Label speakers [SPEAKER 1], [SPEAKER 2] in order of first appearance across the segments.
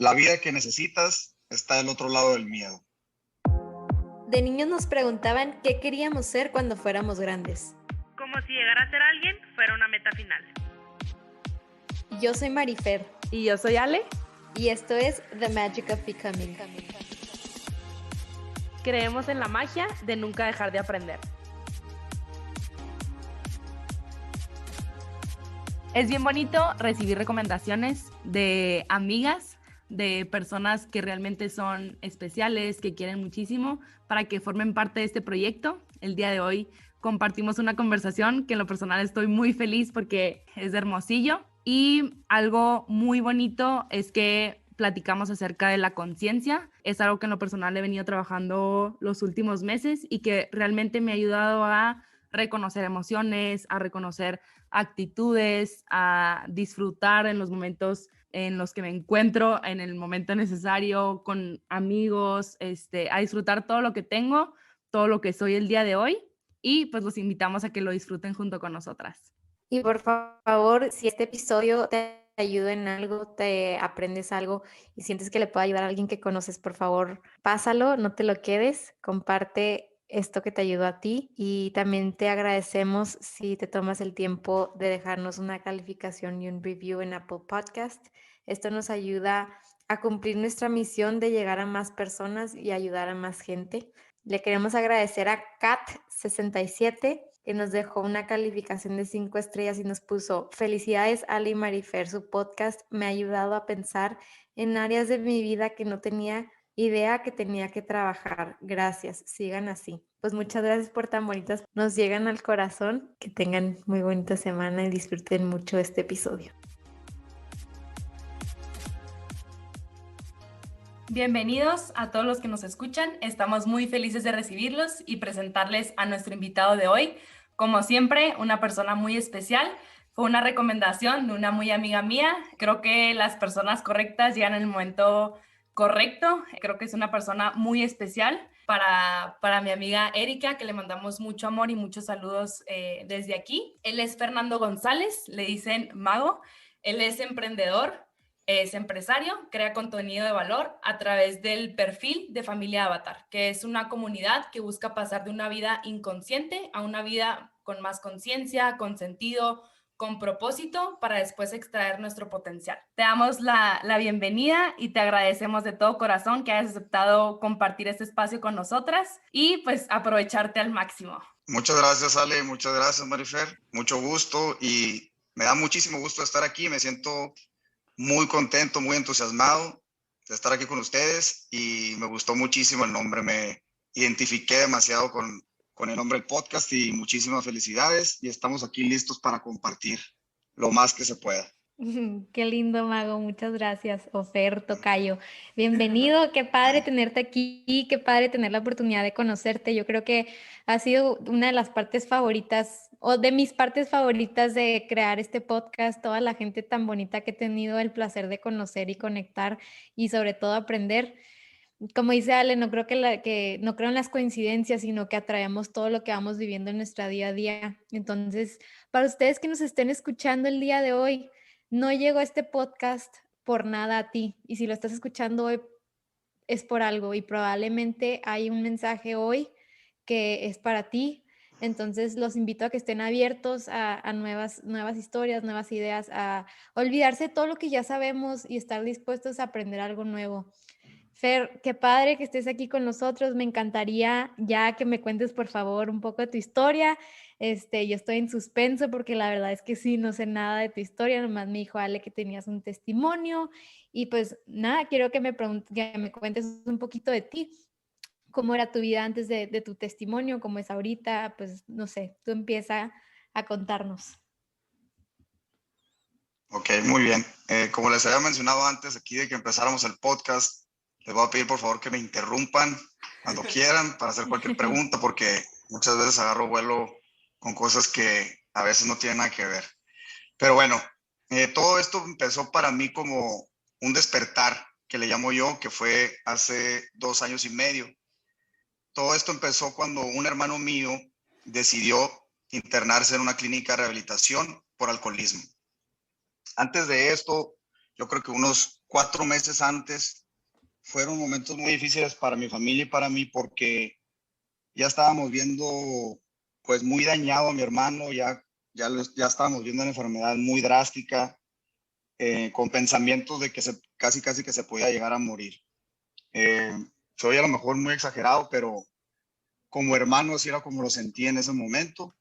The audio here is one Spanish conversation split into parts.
[SPEAKER 1] La vida que necesitas está del otro lado del miedo.
[SPEAKER 2] De niños nos preguntaban qué queríamos ser cuando fuéramos grandes.
[SPEAKER 3] Como si llegar a ser alguien fuera una meta final.
[SPEAKER 2] Yo soy Marifer.
[SPEAKER 3] Y yo soy Ale.
[SPEAKER 2] Y esto es The Magic of Becoming.
[SPEAKER 3] Creemos en la magia de nunca dejar de aprender. Es bien bonito recibir recomendaciones de amigas, de personas que realmente son especiales, que quieren muchísimo, para que formen parte de este proyecto. El día de hoy compartimos una conversación que en lo personal estoy muy feliz porque es de Hermosillo. Y algo muy bonito es que platicamos acerca de la conciencia. Es algo que en lo personal he venido trabajando los últimos meses y que realmente me ha ayudado a reconocer emociones, a reconocer actitudes, a disfrutar en los momentos en los que me encuentro, en el momento necesario, con amigos, a disfrutar todo lo que tengo, todo lo que soy el día de hoy, y pues los invitamos a que lo disfruten junto con nosotras.
[SPEAKER 2] Y por favor, si este episodio te ayuda en algo, te aprendes algo y sientes que le puede ayudar a alguien que conoces, por favor, pásalo, no te lo quedes, comparte esto que te ayudó a ti, y también te agradecemos si te tomas el tiempo de dejarnos una calificación y un review en Apple Podcast. Esto nos ayuda a cumplir nuestra misión de llegar a más personas y ayudar a más gente. Le queremos agradecer a Kat67, que nos dejó una calificación de 5 estrellas y nos puso: felicidades Ale y Marifer, su podcast me ha ayudado a pensar en áreas de mi vida que no tenía idea que tenía que trabajar. Gracias, sigan así. Pues muchas gracias por tan bonitas, nos llegan al corazón. Que tengan muy bonita semana y disfruten mucho este episodio.
[SPEAKER 3] Bienvenidos a todos los que nos escuchan. Estamos muy felices de recibirlos y presentarles a nuestro invitado de hoy. Como siempre, una persona muy especial. Fue una recomendación de una muy amiga mía. Creo que las personas correctas llegan en el momento correcto. Creo que es una persona muy especial para mi amiga Erika, que le mandamos mucho amor y muchos saludos desde aquí. Él es Fernando González, le dicen Mago. Él es emprendedor, es empresario, crea contenido de valor a través del perfil de Familia Avatar, que es una comunidad que busca pasar de una vida inconsciente a una vida con más conciencia, con sentido, con propósito, para después extraer nuestro potencial. Te damos la bienvenida y te agradecemos de todo corazón que hayas aceptado compartir este espacio con nosotras y pues aprovecharte al máximo.
[SPEAKER 1] Muchas gracias, Ale. Muchas gracias, Marifer. Mucho gusto y me da muchísimo gusto estar aquí. Me siento muy contento, muy entusiasmado de estar aquí con ustedes y me gustó muchísimo el nombre. Me identifiqué demasiado con el nombre del podcast y muchísimas felicidades, y estamos aquí listos para compartir lo más que se pueda.
[SPEAKER 2] Qué lindo, Mago, muchas gracias. Ofer, tocayo, bienvenido, qué padre tenerte aquí, qué padre tener la oportunidad de conocerte. Yo creo que ha sido una de las partes favoritas, o de mis partes favoritas, de crear este podcast. Toda la gente tan bonita que he tenido el placer de conocer y conectar, y sobre todo aprender. Como dice Ale, no creo que no creo en las coincidencias, sino que atraemos todo lo que vamos viviendo en nuestra día a día. Entonces, para ustedes que nos estén escuchando el día de hoy, no llegó este podcast por nada a ti, y si lo estás escuchando hoy es por algo, y probablemente hay un mensaje hoy que es para ti. Entonces los invito a que estén abiertos a nuevas historias, nuevas ideas, a olvidarse de todo lo que ya sabemos y estar dispuestos a aprender algo nuevo. Fer, qué padre que estés aquí con nosotros. Me encantaría ya que me cuentes, por favor, un poco de tu historia. Yo estoy en suspenso porque la verdad es que sí, no sé nada de tu historia. Nomás me dijo Ale que tenías un testimonio. Y pues nada, quiero que que me cuentes un poquito de ti. ¿Cómo era tu vida antes de tu testimonio? ¿Cómo es ahorita? Pues no sé, tú empieza a contarnos.
[SPEAKER 1] Ok, muy bien. Como les había mencionado antes, aquí de que empezáramos el podcast, les voy a pedir por favor que me interrumpan cuando quieran para hacer cualquier pregunta, porque muchas veces agarro vuelo con cosas que a veces no tienen nada que ver. Pero bueno, todo esto empezó para mí como un despertar, que le llamo yo, que fue hace 2 años y medio. Todo esto empezó cuando un hermano mío decidió internarse en una clínica de rehabilitación por alcoholismo. Antes de esto, yo creo que unos 4 meses antes fueron momentos muy difíciles para mi familia y para mí porque ya estábamos viendo pues muy dañado a mi hermano, ya estábamos viendo una enfermedad muy drástica, con pensamientos de que casi que se podía llegar a morir. Soy a lo mejor muy exagerado, pero como hermano sí era como lo sentí en ese momento.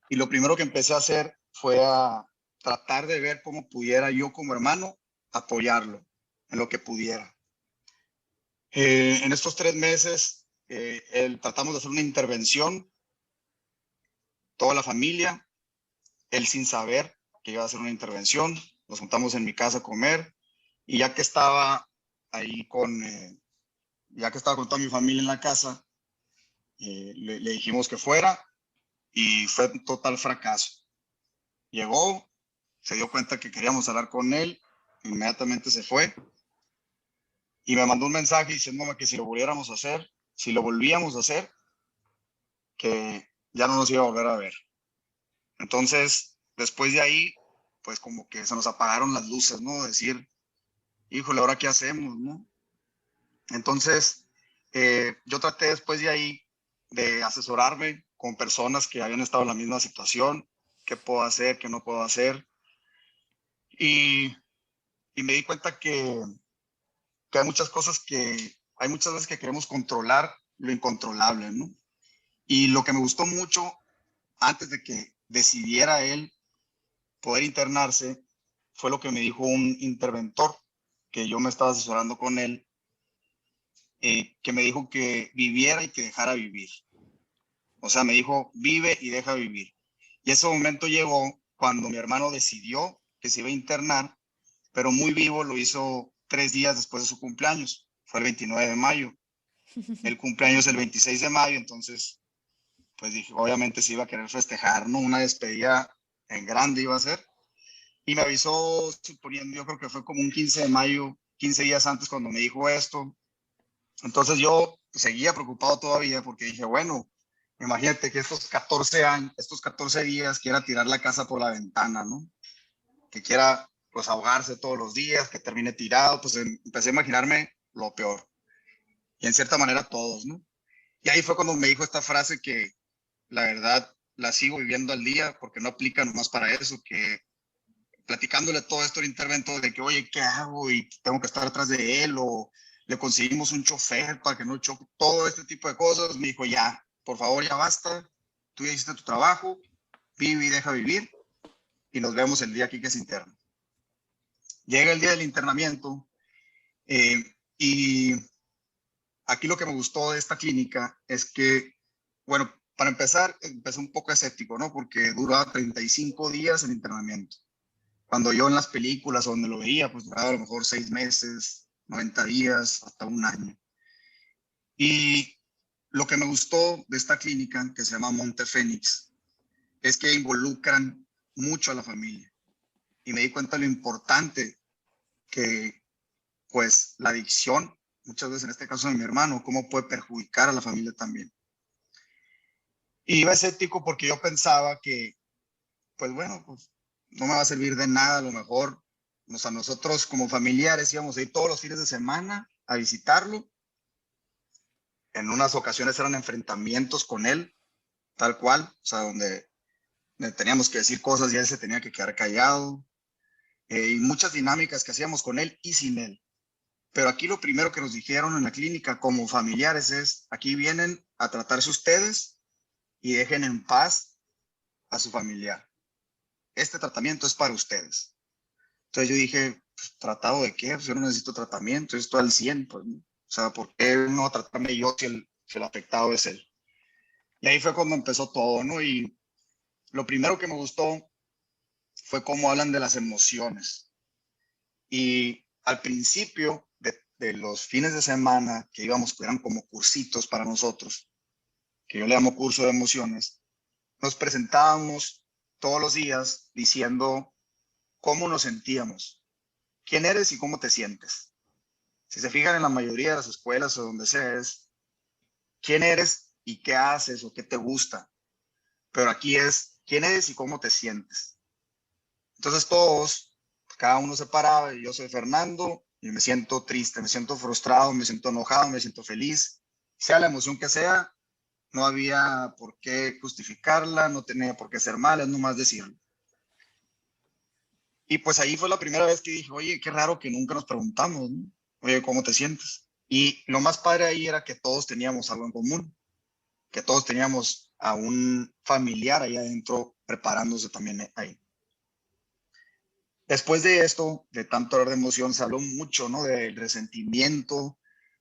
[SPEAKER 1] Y lo primero que empecé a hacer fue a tratar de ver cómo pudiera yo como hermano apoyarlo en lo que pudiera. En estos 3 meses tratamos de hacer una intervención, toda la familia, él sin saber que iba a hacer una intervención. Nos juntamos en mi casa a comer y ya que estaba ahí ya que estaba con toda mi familia en la casa, le dijimos que fuera y fue un total fracaso. Llegó, se dio cuenta que queríamos hablar con él, inmediatamente se fue y me mandó un mensaje diciéndome que si lo volviéramos a hacer, si lo volvíamos a hacer, que ya no nos iba a volver a ver. Entonces, después de ahí, pues como que se nos apagaron las luces, ¿no? Decir, híjole, ¿ahora qué hacemos, no? Entonces, yo traté después de ahí de asesorarme con personas que habían estado en la misma situación, qué puedo hacer, qué no puedo hacer. Y me di cuenta que hay muchas veces que queremos controlar lo incontrolable, ¿no? Y lo que me gustó mucho antes de que decidiera él poder internarse fue lo que me dijo un interventor, que yo me estaba asesorando con él, que me dijo que viviera y que dejara vivir. O sea, me dijo, vive y deja vivir. Y ese momento llegó cuando mi hermano decidió que se iba a internar, pero muy vivo lo hizo 3 días después de su cumpleaños. Fue el 29 de mayo. El cumpleaños el 26 de mayo, entonces, pues dije, obviamente se iba a querer festejar, ¿no? Una despedida en grande iba a ser. Y me avisó, suponiendo, yo creo que fue como un 15 de mayo, 15 días antes cuando me dijo esto. Entonces yo seguía preocupado todavía porque dije, bueno, imagínate que estos 14 días quiera tirar la casa por la ventana, ¿no? Que quiera pues ahogarse todos los días, que termine tirado, pues empecé a imaginarme lo peor. Y en cierta manera todos, ¿no? Y ahí fue cuando me dijo esta frase que la verdad la sigo viviendo al día porque no aplica nomás para eso, que platicándole todo esto el intervento de que, oye, ¿qué hago? Y tengo que estar atrás de él o le conseguimos un chofer para que no choque, todo este tipo de cosas. Me dijo, ya, por favor, ya basta. Tú ya hiciste tu trabajo, vive y deja vivir y nos vemos el día aquí que se interna. Llega el día del internamiento y aquí lo que me gustó de esta clínica es que, bueno, para empezar, empecé un poco escéptico, ¿no? Porque duraba 35 días el internamiento. Cuando yo en las películas donde lo veía, pues duraba a lo mejor 6 meses, 90 días, hasta un año. Y lo que me gustó de esta clínica, que se llama Monte Fénix, es que involucran mucho a la familia. Y me di cuenta de lo importante que, pues, la adicción, muchas veces en este caso de mi hermano, cómo puede perjudicar a la familia también. Y iba escéptico porque yo pensaba que, pues bueno, pues no me va a servir de nada, a lo mejor, o sea, nosotros como familiares íbamos a ir todos los fines de semana a visitarlo. En unas ocasiones eran enfrentamientos con él, tal cual, o sea, donde teníamos que decir cosas y él se tenía que quedar callado, y muchas dinámicas que hacíamos con él y sin él. Pero aquí lo primero que nos dijeron en la clínica como familiares es, aquí vienen a tratarse ustedes y dejen en paz a su familiar. Este tratamiento es para ustedes. Entonces yo dije, pues, ¿tratado de qué? Pues yo no necesito tratamiento, esto al 100, pues, ¿no? O sea, ¿por qué no tratarme yo si el afectado es él? Y ahí fue cuando empezó todo, ¿no? Y lo primero que me gustó fue cómo hablan de las emociones. Y al principio de los fines de semana que íbamos, que eran como cursitos para nosotros, que yo le llamo curso de emociones, nos presentábamos todos los días diciendo cómo nos sentíamos, quién eres y cómo te sientes. Si se fijan en la mayoría de las escuelas o donde sea, es quién eres y qué haces o qué te gusta. Pero aquí es quién eres y cómo te sientes. Entonces todos Cada uno se paraba y yo soy Fernando y me siento triste, me siento frustrado, me siento enojado, me siento feliz. Sea la emoción que sea, no había por qué justificarla, no tenía por qué ser mala, es nomás decirlo. Y pues ahí fue la primera vez que dije, oye, qué raro que nunca nos preguntamos, ¿no? Oye, ¿cómo te sientes? Y lo más padre ahí era que todos teníamos algo en común, que todos teníamos a un familiar ahí adentro preparándose también ahí. Después de esto, de tanto hablar de emoción, se habló mucho, ¿no? Del resentimiento,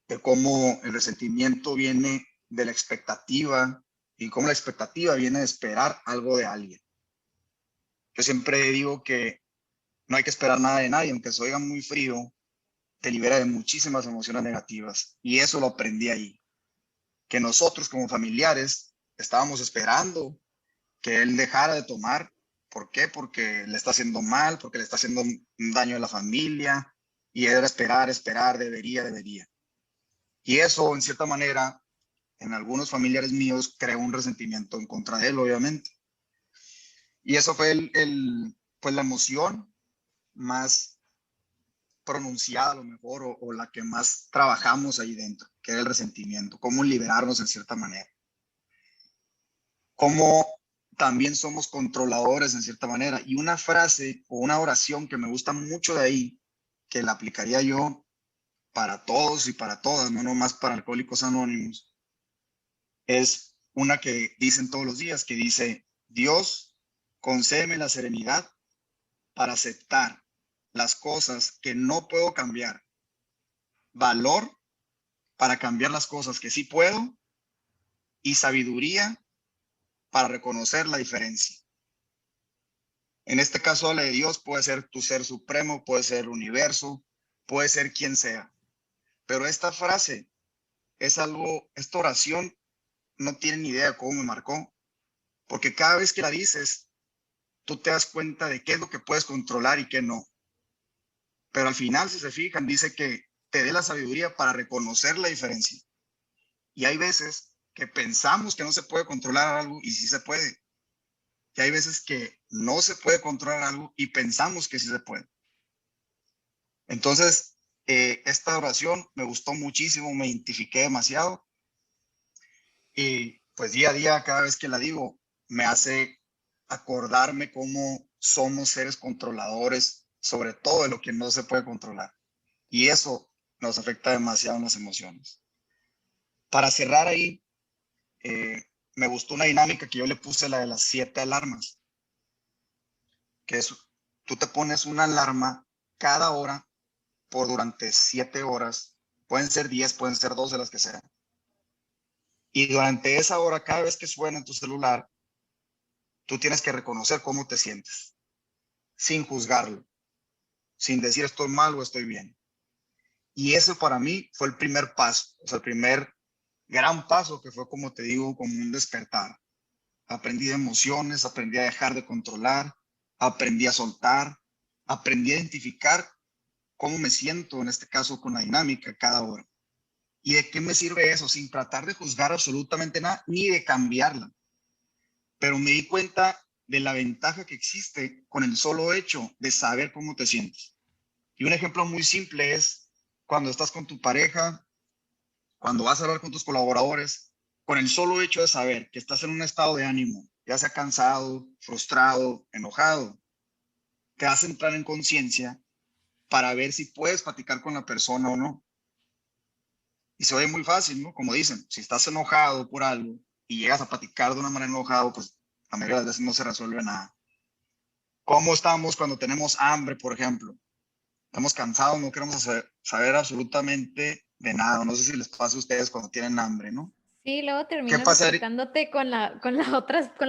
[SPEAKER 1] de cómo el resentimiento viene de la expectativa y cómo la expectativa viene de esperar algo de alguien. Yo siempre digo que no hay que esperar nada de nadie, aunque se oiga muy frío, te libera de muchísimas emociones negativas. Y eso lo aprendí ahí, que nosotros como familiares estábamos esperando que él dejara de tomar. ¿Por qué? Porque le está haciendo mal, porque le está haciendo un daño a la familia, y era esperar, esperar, debería. Y eso, en cierta manera, en algunos familiares míos, creó un resentimiento en contra de él, obviamente. Y eso fue pues la emoción más pronunciada a lo mejor, o la que más trabajamos ahí dentro, que era el resentimiento, cómo liberarnos en cierta manera. Cómo también somos controladores en cierta manera. Y una frase o una oración que me gusta mucho de ahí, que la aplicaría yo para todos y para todas, no nomás para Alcohólicos Anónimos, es una que dicen todos los días, que dice: Dios, concédeme la serenidad para aceptar las cosas que no puedo cambiar, valor para cambiar las cosas que sí puedo, y sabiduría para reconocer la diferencia. En este caso, la de Dios puede ser tu ser supremo, puede ser el universo, puede ser quien sea. Pero esta frase es algo, esta oración no tiene ni idea cómo me marcó, porque cada vez que la dices, tú te das cuenta de qué es lo que puedes controlar y qué no. Pero al final, si se fijan, dice que te dé la sabiduría para reconocer la diferencia. Y hay veces que pensamos que no se puede controlar algo y sí se puede. Y hay veces que no se puede controlar algo y pensamos que sí se puede. Entonces, esta oración me gustó muchísimo, me identifiqué demasiado, y pues día a día, cada vez que la digo, me hace acordarme cómo somos seres controladores, sobre todo de lo que no se puede controlar. Y eso nos afecta demasiado en las emociones. Para cerrar ahí, me gustó una dinámica que yo le puse, la de las 7 alarmas, que es, tú te pones una alarma cada hora por durante 7 horas, pueden ser 10, pueden ser 12, las que sean. Y durante esa hora, cada vez que suena en tu celular, tú tienes que reconocer cómo te sientes, sin juzgarlo, sin decir estoy mal o estoy bien. Y eso para mí fue el primer paso, o sea, el primer gran paso, que fue, como te digo, como un despertar. Aprendí de emociones, aprendí a dejar de controlar, aprendí a soltar, aprendí a identificar cómo me siento, en este caso con la dinámica, cada hora. ¿Y de qué me sirve eso? Sin tratar de juzgar absolutamente nada, ni de cambiarla. Pero me di cuenta de la ventaja que existe con el solo hecho de saber cómo te sientes. Y un ejemplo muy simple es cuando estás con tu pareja, cuando vas a hablar con tus colaboradores, con el solo hecho de saber que estás en un estado de ánimo, ya sea cansado, frustrado, enojado, te hace entrar en conciencia para ver si puedes platicar con la persona o no. Y se oye muy fácil, ¿no? Como dicen, si estás enojado por algo y llegas a platicar de una manera enojado, pues la mayoría de las veces no se resuelve nada. ¿Cómo estamos cuando tenemos hambre, por ejemplo? Estamos cansados, no queremos saber absolutamente de nada. No sé si les pasa a ustedes cuando tienen hambre, ¿no?
[SPEAKER 2] Sí, luego
[SPEAKER 1] ¿Qué
[SPEAKER 2] terminas
[SPEAKER 1] pasa?
[SPEAKER 2] desquitándote con la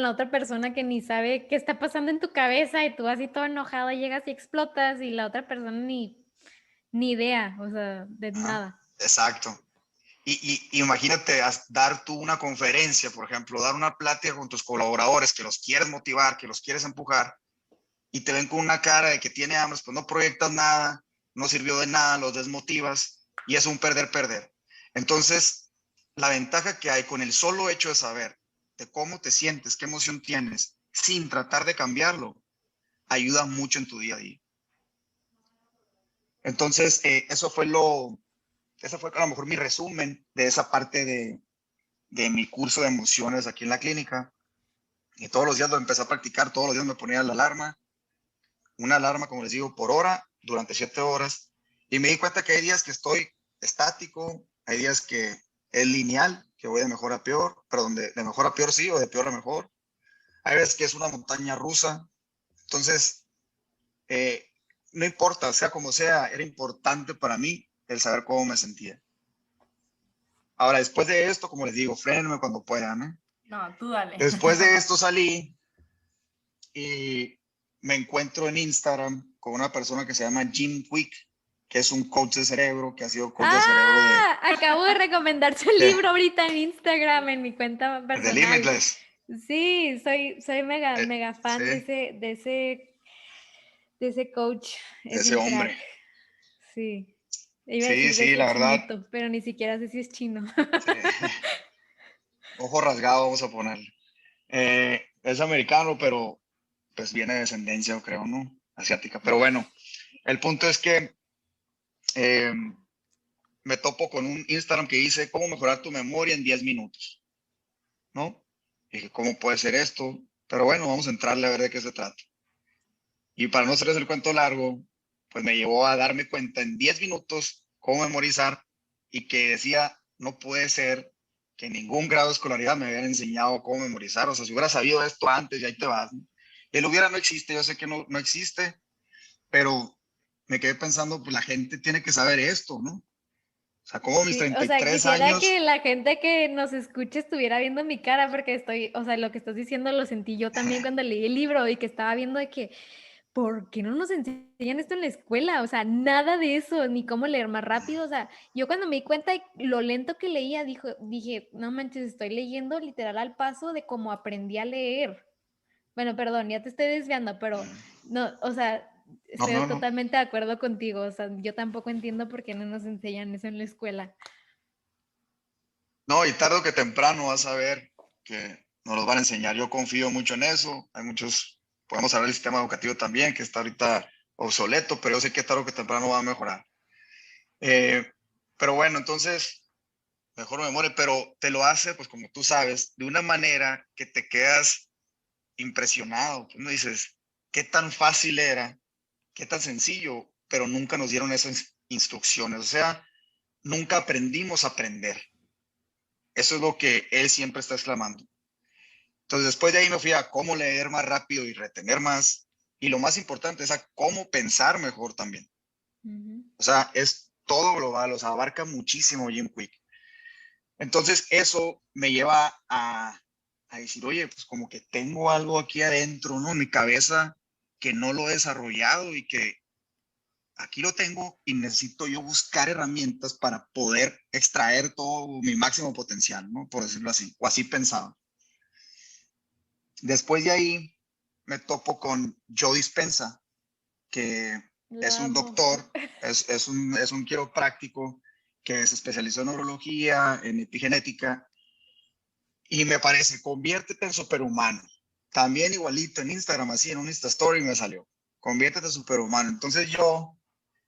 [SPEAKER 2] otra persona que ni sabe qué está pasando en tu cabeza, y tú así todo enojado llegas y explotas, y la otra persona ni idea, o sea, de
[SPEAKER 1] Ajá,
[SPEAKER 2] nada.
[SPEAKER 1] exacto. Y imagínate dar tú una conferencia, por ejemplo, dar una plática con tus colaboradores, que los quieres motivar, que los quieres empujar, y te ven con una cara de que tiene hambre, pues no proyectas nada, no sirvió de nada, los desmotivas, y es un perder-perder. Entonces, la ventaja que hay con el solo hecho de saber de cómo te sientes, qué emoción tienes, sin tratar de cambiarlo, ayuda mucho en tu día a día. Entonces, ese fue a lo mejor mi resumen de esa parte de mi curso de emociones aquí en la clínica. Y todos los días lo empecé a practicar, todos los días me ponía la alarma, una alarma, como les digo, por hora, durante 7 horas. Y me di cuenta que hay días que estoy estático, hay días que es lineal, que voy de mejor a peor, perdón, de mejor a peor sí, o de peor a mejor. Hay veces que es una montaña rusa. Entonces, no importa, sea como sea, era importante para mí el saber cómo me sentía. Ahora, después de esto, como les digo, frénenme cuando puedan, ¿no?
[SPEAKER 3] No, tú dale.
[SPEAKER 1] Después de esto salí y me encuentro en Instagram con una persona que se llama Jim Quick, que es un coach de cerebro, que ha sido coach de cerebro
[SPEAKER 2] Acabo de recomendar su libro ahorita en Instagram, en mi cuenta
[SPEAKER 1] de
[SPEAKER 2] personal.
[SPEAKER 1] Limitless.
[SPEAKER 2] Sí, soy mega fan
[SPEAKER 1] Sí,
[SPEAKER 2] de ese coach.
[SPEAKER 1] de
[SPEAKER 2] Es
[SPEAKER 1] ese
[SPEAKER 2] un
[SPEAKER 1] hombre.
[SPEAKER 2] crack. Sí. Iba a
[SPEAKER 1] Sí,
[SPEAKER 2] decir de
[SPEAKER 1] sí,
[SPEAKER 2] ese
[SPEAKER 1] la verdad.
[SPEAKER 2] chinito, pero ni siquiera sé si es chino.
[SPEAKER 1] Sí. Ojo rasgado, vamos a ponerle. Es americano, pero pues viene de descendencia, creo, ¿no? Asiática. Pero bueno, el punto es que eh, me topo con un Instagram que dice cómo mejorar tu memoria en 10 minutos, ¿no? Y dije, ¿cómo puede ser esto? Pero bueno, vamos a entrarle a ver de qué se trata. Y para no hacerles el cuento largo, pues me llevó a darme cuenta en 10 minutos cómo memorizar y que decía, no puede ser que en ningún grado de escolaridad me hubieran enseñado cómo memorizar. O sea, si hubiera sabido esto antes, y ahí te vas, ¿no? El hubiera no existe, yo sé que no existe, pero me quedé pensando, pues la gente tiene que saber esto, ¿no? O sea, como mis
[SPEAKER 2] Sí, o
[SPEAKER 1] treinta y
[SPEAKER 2] sea,
[SPEAKER 1] tres
[SPEAKER 2] quisiera que
[SPEAKER 1] años,
[SPEAKER 2] la gente que nos escuche estuviera viendo mi cara porque o sea, lo que estás diciendo lo sentí yo también cuando leí el libro y que estaba viendo de que, ¿por qué no nos enseñan esto en la escuela? O sea, nada de eso, ni cómo leer más rápido. O sea, yo cuando me di cuenta de lo lento que leía, dije, no manches, estoy leyendo literal al paso de cómo aprendí a leer. Bueno, perdón, ya te estoy desviando, pero no, o sea, estoy
[SPEAKER 1] no.
[SPEAKER 2] totalmente de acuerdo contigo. O sea, yo tampoco entiendo por qué no nos enseñan eso en la escuela.
[SPEAKER 1] No, y tarde o que temprano vas a ver que nos los van a enseñar. Yo confío mucho en eso. Hay muchos, podemos hablar del sistema educativo también, que está ahorita obsoleto, pero yo sé que tarde o que temprano va a mejorar. Eh, pero bueno, entonces, mejor memoria, pero te lo hace, pues como tú sabes, de una manera que te quedas impresionado. Pues no dices, qué tan fácil era, qué tan sencillo, pero nunca nos dieron esas instrucciones. O sea, nunca aprendimos a aprender. Eso es lo que él siempre está exclamando. Entonces, después de ahí me fui a cómo leer más rápido y retener más. Y lo más importante es a cómo pensar mejor también.
[SPEAKER 2] Ujú.
[SPEAKER 1] O sea, es todo global, o sea, abarca muchísimo Jim Quick. Entonces, eso me lleva a decir, oye, pues como que tengo algo aquí adentro, ¿no? En mi cabeza que no lo he desarrollado y que aquí lo tengo y necesito yo buscar herramientas para poder extraer todo mi máximo potencial, ¿no? Por decirlo así, o así pensaba. Después de ahí me topo con Joe Dispenza, que
[SPEAKER 2] Lo
[SPEAKER 1] es un
[SPEAKER 2] amo.
[SPEAKER 1] doctor, es un quiropráctico que se especializó en neurología, en epigenética, y me parece, conviértete en superhumano. También igualito en Instagram, así en un Insta Story me salió, conviértete en superhumano. Entonces yo,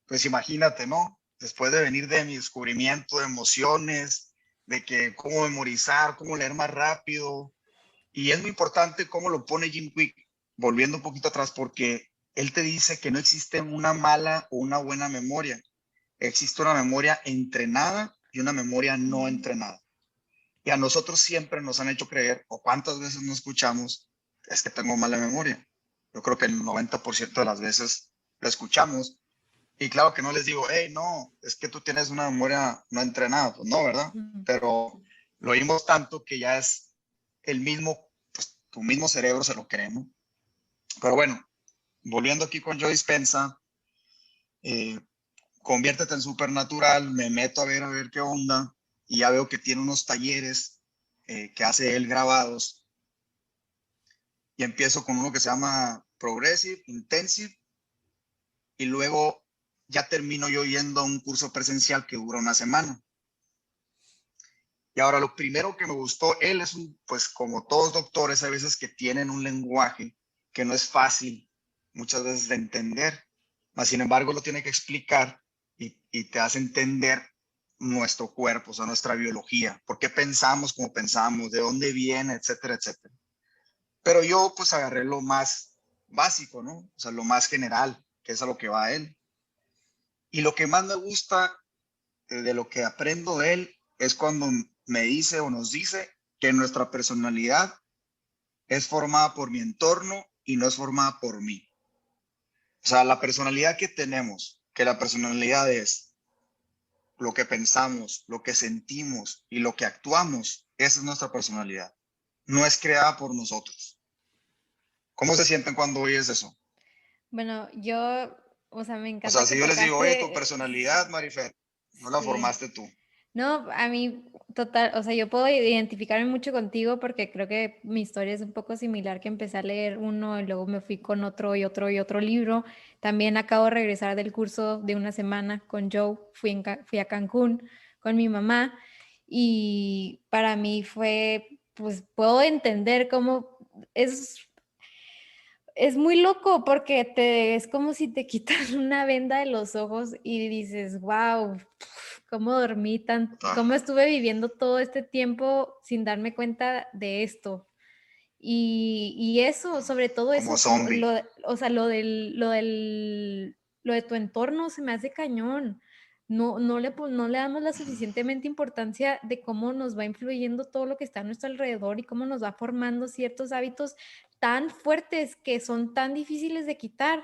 [SPEAKER 1] pues imagínate, ¿no? Después de venir de mi descubrimiento de emociones, de que cómo memorizar, cómo leer más rápido, y es muy importante cómo lo pone Jim Quick, volviendo un poquito atrás, porque él te dice que no existe una mala o una buena memoria. Existe una memoria entrenada y una memoria no entrenada. Y a nosotros siempre nos han hecho creer, o cuántas veces no escuchamos, es que tengo mala memoria. Yo creo que el 90% de las veces la escuchamos. Y claro que no les digo, hey, no, es que tú tienes una memoria no entrenada. Pues no, ¿verdad?
[SPEAKER 2] Ujú.
[SPEAKER 1] Pero lo oímos tanto que ya es el mismo, pues tu mismo cerebro se lo cree, ¿no? Pero bueno, volviendo aquí con Joe Dispenza, eh, conviértete en supernatural, me meto a ver qué onda, y ya veo que tiene unos talleres que hace él grabados, y empiezo con uno que se llama Progressive, Intensive, y luego ya termino yo yendo a un curso presencial que dura una semana. Y ahora lo primero que me gustó, él es pues como todos doctores, hay veces que tienen un lenguaje que no es fácil muchas veces de entender, mas sin embargo lo tiene que explicar y te hace entender nuestro cuerpo, o sea, nuestra biología, por qué pensamos como pensamos, de dónde viene, etcétera, etcétera. Pero yo pues agarré lo más básico, ¿no? O sea, lo más general, que es a lo que va él. Y lo que más me gusta de lo que aprendo de él es cuando me dice o nos dice que nuestra personalidad es formada por mi entorno y no es formada por mí. O sea, la personalidad que tenemos, que la personalidad es lo que pensamos, lo que sentimos y lo que actuamos, esa es nuestra personalidad. No es creada por nosotros. ¿Cómo se sienten cuando oyes eso?
[SPEAKER 2] Bueno, yo, o sea, me
[SPEAKER 1] O sea,
[SPEAKER 2] encanta que
[SPEAKER 1] si yo les digo, oye, tu
[SPEAKER 2] tocaste,
[SPEAKER 1] personalidad, Marifer, no la
[SPEAKER 2] sí.
[SPEAKER 1] formaste tú.
[SPEAKER 2] No, a mí, total, o sea, yo puedo identificarme mucho contigo porque creo que mi historia es un poco similar, que empecé a leer uno y luego me fui con otro y otro y otro libro. También acabo de regresar del curso de una semana con Joe, fui a Cancún con mi mamá y para mí fue, pues puedo entender cómo es es muy loco porque es como si te quitan una venda de los ojos y dices, wow, cómo dormí tan,
[SPEAKER 1] Total,
[SPEAKER 2] cómo estuve viviendo todo este tiempo sin darme cuenta de esto. Y eso, sobre todo
[SPEAKER 1] como
[SPEAKER 2] eso, como
[SPEAKER 1] zombie.
[SPEAKER 2] o sea, lo de tu entorno se me hace cañón. No le damos la suficientemente importancia de cómo nos va influyendo todo lo que está a nuestro alrededor y cómo nos va formando ciertos hábitos tan fuertes que son tan difíciles de quitar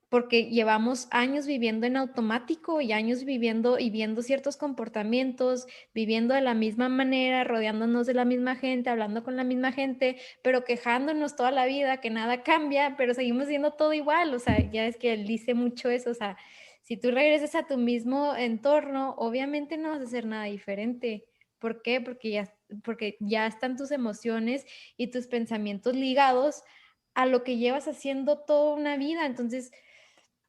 [SPEAKER 2] porque llevamos años viviendo en automático y años viviendo y viendo ciertos comportamientos, viviendo de la misma manera, rodeándonos de la misma gente, hablando con la misma gente, pero quejándonos toda la vida que nada cambia, pero seguimos siendo todo igual. O sea, ya es que él dice mucho eso. O sea, si tú regresas a tu mismo entorno, obviamente no vas a hacer nada diferente. ¿Por qué? Porque ya están tus emociones y tus pensamientos ligados a lo que llevas haciendo toda una vida. Entonces,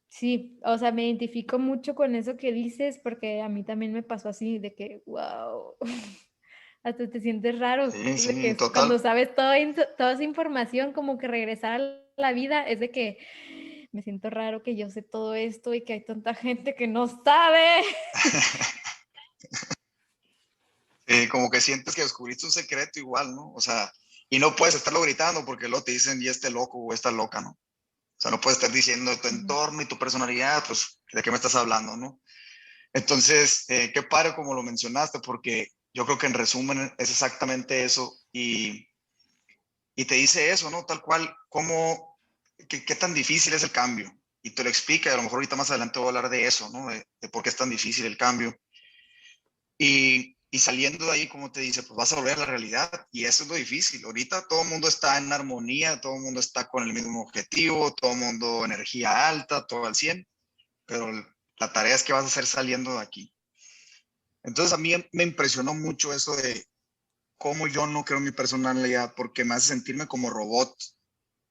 [SPEAKER 2] sí, o sea, me identifico mucho con eso que dices, porque a mí también me pasó así, de que, wow, hasta te sientes raro,
[SPEAKER 1] Sí,
[SPEAKER 2] de que
[SPEAKER 1] sí, total.
[SPEAKER 2] cuando sabes toda esa información, como que regresar a la vida es de que me siento raro que yo sé todo esto y que hay tanta gente que no sabe.
[SPEAKER 1] Como que sientes que descubriste un secreto igual, ¿no? O sea, y no puedes estarlo gritando porque luego te dicen, y este loco o esta loca, ¿no? O sea, no puedes estar diciendo tu
[SPEAKER 2] Ujú.
[SPEAKER 1] entorno y tu personalidad, pues, ¿de qué me estás hablando, no? Entonces, qué padre como lo mencionaste, porque yo creo que en resumen es exactamente eso y te dice eso, ¿no? Tal cual, cómo, qué tan difícil es el cambio. Y te lo explica, y a lo mejor ahorita más adelante voy a hablar de eso, ¿no? De por qué es tan difícil el cambio. Y saliendo de ahí, como te dice, pues vas a volver a la realidad y eso es lo difícil. Ahorita todo el mundo está en armonía, todo el mundo está con el mismo objetivo, todo el mundo energía alta, todo al 100, pero la tarea es que vas a hacer saliendo de aquí. Entonces a mí me impresionó mucho eso de cómo yo no creo en mi personalidad porque me hace sentirme como robot,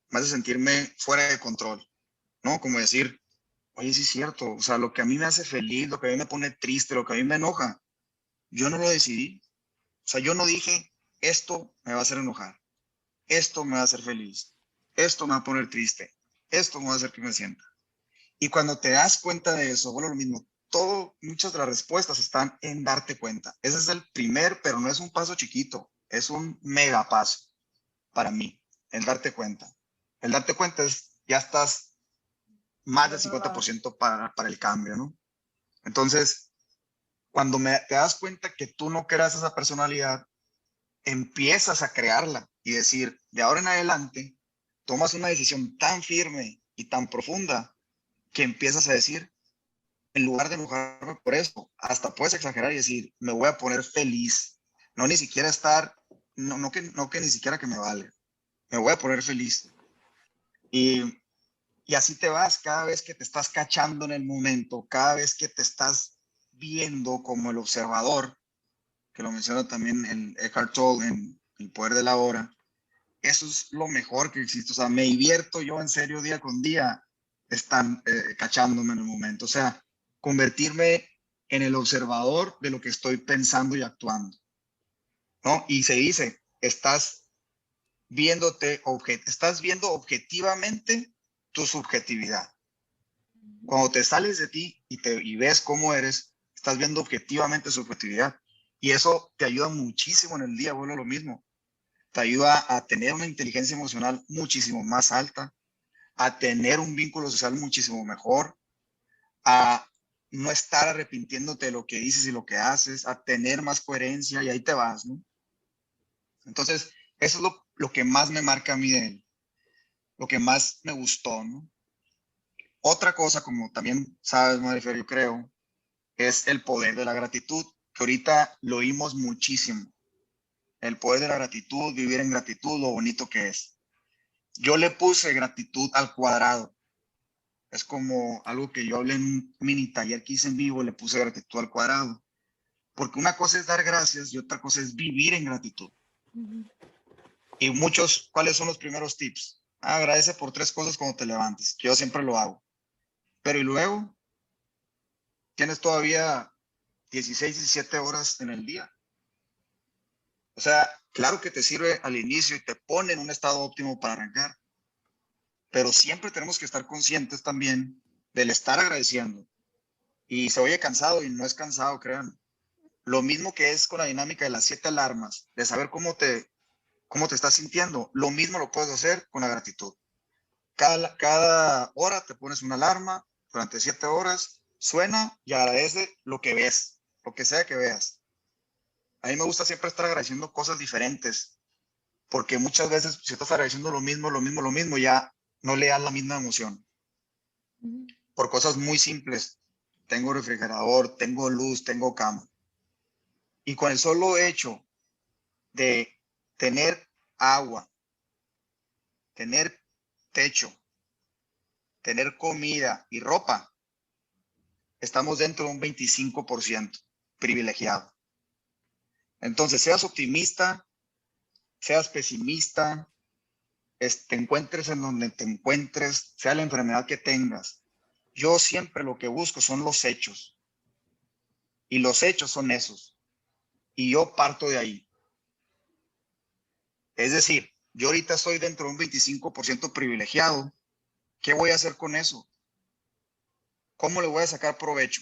[SPEAKER 1] me hace sentirme fuera de control, ¿no? Como decir, oye, sí es cierto, o sea, lo que a mí me hace feliz, lo que a mí me pone triste, lo que a mí me enoja, yo no lo decidí. O sea, yo no dije, esto me va a hacer enojar, esto me va a hacer feliz, esto me va a poner triste, esto me va a hacer que me sienta. Y cuando te das cuenta de eso, bueno, lo mismo, muchas de las respuestas están en darte cuenta. Ese es el primer, pero no es un paso chiquito, es un mega paso para mí, el darte cuenta. El darte cuenta es, ya estás más
[SPEAKER 3] Del
[SPEAKER 1] del
[SPEAKER 3] otro lado.
[SPEAKER 1] 50% para el cambio, ¿no? Entonces, cuando te das cuenta que tú no creas esa personalidad, empiezas a crearla y decir, de ahora en adelante, tomas una decisión tan firme y tan profunda que empiezas a decir, en lugar de enojarme por eso, hasta puedes exagerar y decir, me voy a poner feliz. No ni siquiera estar, no que ni siquiera que me vale. Me voy a poner feliz. Y, y así te vas cada vez que te estás cachando en el momento, cada vez que te estás viendo como el observador, que lo menciona también el Eckhart Tolle en El poder de la hora. Eso es lo mejor que existe. O sea, me divierto yo en serio día con día, están cachándome en el momento. O sea, convertirme en el observador de lo que estoy pensando y actuando, ¿no? Y se dice, estás viendo objetivamente tu subjetividad. Cuando te sales de ti y ves cómo eres, estás viendo objetivamente su objetividad. Y eso te ayuda muchísimo en el día, vuelvo a lo mismo. Te ayuda a tener una inteligencia emocional muchísimo más alta, a tener un vínculo social muchísimo mejor, a no estar arrepintiéndote de lo que dices y lo que haces, a tener más coherencia y ahí te vas, ¿no? Entonces, eso es lo que más me marca a mí de él, lo que más me gustó, ¿no? Otra cosa, como también sabes, Marifer, yo creo, es el poder de la gratitud, que ahorita lo oímos muchísimo. El poder de la gratitud, vivir en gratitud, lo bonito que es. Yo le puse gratitud al cuadrado. Es como algo que yo hablé en un mini taller que hice en vivo, le puse gratitud al cuadrado. Porque una cosa es dar gracias y otra cosa es vivir en gratitud. Y muchos, ¿cuáles son los primeros tips? Agradece por 3 cosas cuando te levantes, que yo siempre lo hago. Pero y luego, tienes todavía 16, 17 horas en el día. O sea, claro que te sirve al inicio y te pone en un estado óptimo para arrancar. Pero siempre tenemos que estar conscientes también del estar agradeciendo. Y se oye cansado y no es cansado, créanme. Lo mismo que es con la dinámica de las 7 alarmas, de saber cómo te estás sintiendo. Lo mismo lo puedes hacer con la gratitud. Cada hora te pones una alarma durante 7 horas, suena y agradece lo que ves, lo que sea que veas. A mí me gusta siempre estar agradeciendo cosas diferentes, porque muchas veces si estás agradeciendo lo mismo, ya no le das la misma emoción. Por cosas muy simples. Tengo refrigerador, tengo luz, tengo cama. Y con el solo hecho de tener agua, tener techo, tener comida y ropa, estamos dentro de un 25% privilegiado. Entonces, seas optimista, seas pesimista, te encuentres en donde te encuentres, sea la enfermedad que tengas. Yo siempre lo que busco son los hechos. Y los hechos son esos. Y yo parto de ahí. Es decir, yo ahorita estoy dentro de un 25% privilegiado. ¿Qué voy a hacer con eso? ¿Cómo le voy a sacar provecho?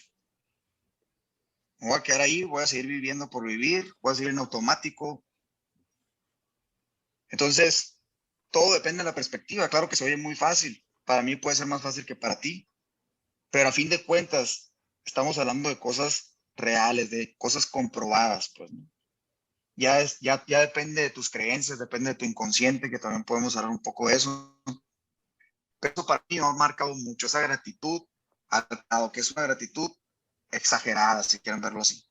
[SPEAKER 1] Me voy a quedar ahí, voy a seguir viviendo por vivir, voy a seguir en automático. Entonces, todo depende de la perspectiva. Claro que se oye muy fácil. Para mí puede ser más fácil que para ti. Pero a fin de cuentas, estamos hablando de cosas reales, de cosas comprobadas, pues, ¿no? Ya depende de tus creencias, depende de tu inconsciente, que también podemos hablar un poco de eso. Pero eso para mí me ha marcado mucho esa gratitud, dado que es una gratitud exagerada, si quieren verlo así.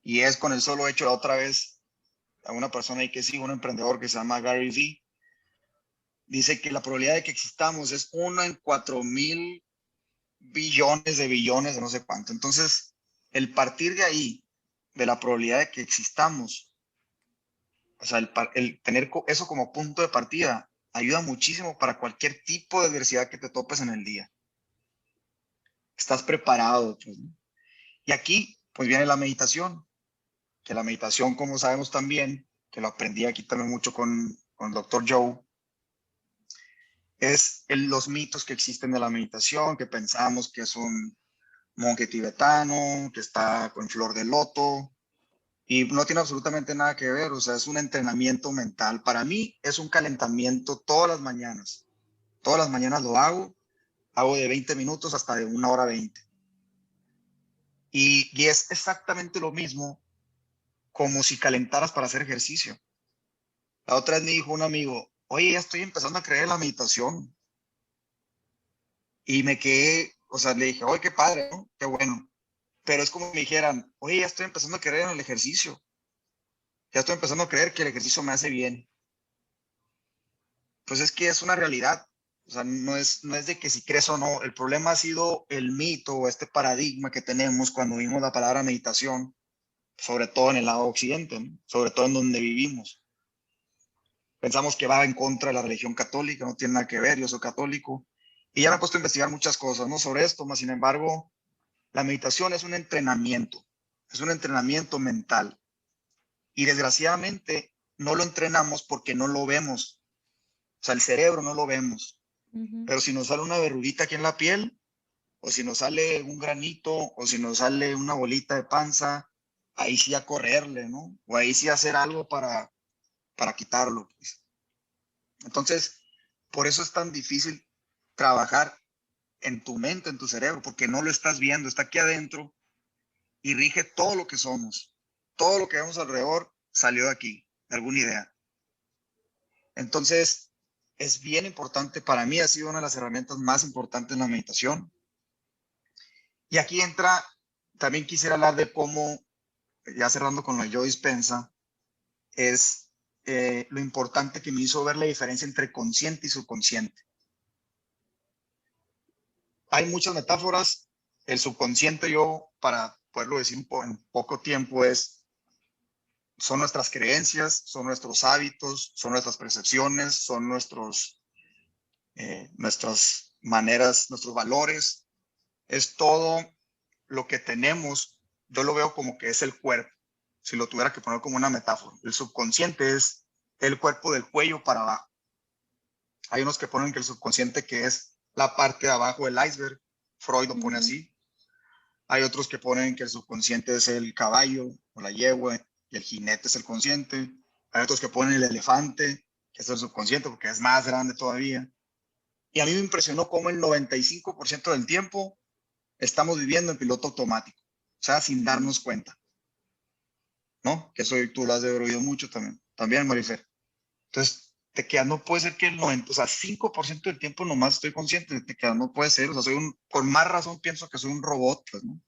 [SPEAKER 1] Y es con el solo hecho, la otra vez, a una persona ahí que sigue, un emprendedor que se llama Gary Vee, dice que la probabilidad de que existamos es 1 en 4,000 billones de billones de no sé cuánto. Entonces, el partir de ahí, de la probabilidad de que existamos, o sea, el tener eso como punto de partida, ayuda muchísimo para cualquier tipo de adversidad que te topes en el día. Estás preparado, pues, ¿no? Y aquí, pues viene la meditación, que la meditación, como sabemos también, que lo aprendí aquí también mucho con el doctor Joe, es los mitos que existen de la meditación, que pensamos que es un monje tibetano, que está con flor de loto, y no tiene absolutamente nada que ver, o sea, es un entrenamiento mental. Para mí es un calentamiento todas las mañanas lo hago de 20 minutos hasta de 1 hora 20. Y es exactamente lo mismo como si calentaras para hacer ejercicio. La otra vez me dijo un amigo, oye, ya estoy empezando a creer en la meditación. Y me quedé, o sea, le dije, oye, qué padre, ¿no? Qué bueno. Pero es como me dijeran, oye, ya estoy empezando a creer en el ejercicio. Ya estoy empezando a creer que el ejercicio me hace bien. Pues es que es una realidad. O sea, no es de que si crees o no. El problema ha sido el mito o este paradigma que tenemos cuando vimos la palabra meditación, sobre todo en el lado occidente, ¿no? Sobre todo en donde vivimos. Pensamos que va en contra de la religión católica, no tiene nada que ver, yo soy católico. Y ya me he puesto a investigar muchas cosas, ¿no? Sobre esto, más sin embargo, la meditación es un entrenamiento mental. Y desgraciadamente no lo entrenamos porque no lo vemos. O sea, el cerebro no lo vemos. Pero si nos sale una verruguita aquí en la piel, o si nos sale un granito, o si nos sale una bolita de panza, ahí sí a correrle, ¿no? O ahí sí hacer algo para quitarlo, pues. Entonces, por eso es tan difícil trabajar en tu mente, en tu cerebro, porque no lo estás viendo, está aquí adentro y rige todo lo que somos. Todo lo que vemos alrededor salió de aquí, de alguna idea. Entonces, es bien importante, para mí ha sido una de las herramientas más importantes en la meditación. Y aquí entra, también quisiera hablar de cómo, ya cerrando con lo de Joe Dispenza, es lo importante que me hizo ver la diferencia entre consciente y subconsciente. Hay muchas metáforas. El subconsciente, yo, para poderlo decir en poco tiempo, son nuestras creencias, son nuestros hábitos, son nuestras percepciones, son nuestras maneras, nuestros valores. Es todo lo que tenemos. Yo lo veo como que es el cuerpo, si lo tuviera que poner como una metáfora. El subconsciente es el cuerpo del cuello para abajo. Hay unos que ponen que el subconsciente que es la parte de abajo del iceberg. Freud lo pone así. Hay otros que ponen que el subconsciente es el caballo o la yegua y el jinete es el consciente. Hay otros que ponen el elefante, que es el subconsciente porque es más grande todavía. Y a mí me impresionó cómo el 95% del tiempo estamos viviendo en piloto automático, o sea, sin darnos cuenta, ¿no? Que eso tú lo has de haber oído mucho también, Marifer. Entonces, te quedas, no puede ser que el 90, o sea, 5% del tiempo nomás estoy consciente, te quedas, no puede ser, o sea, con más razón pienso que soy un robot, pues, ¿no?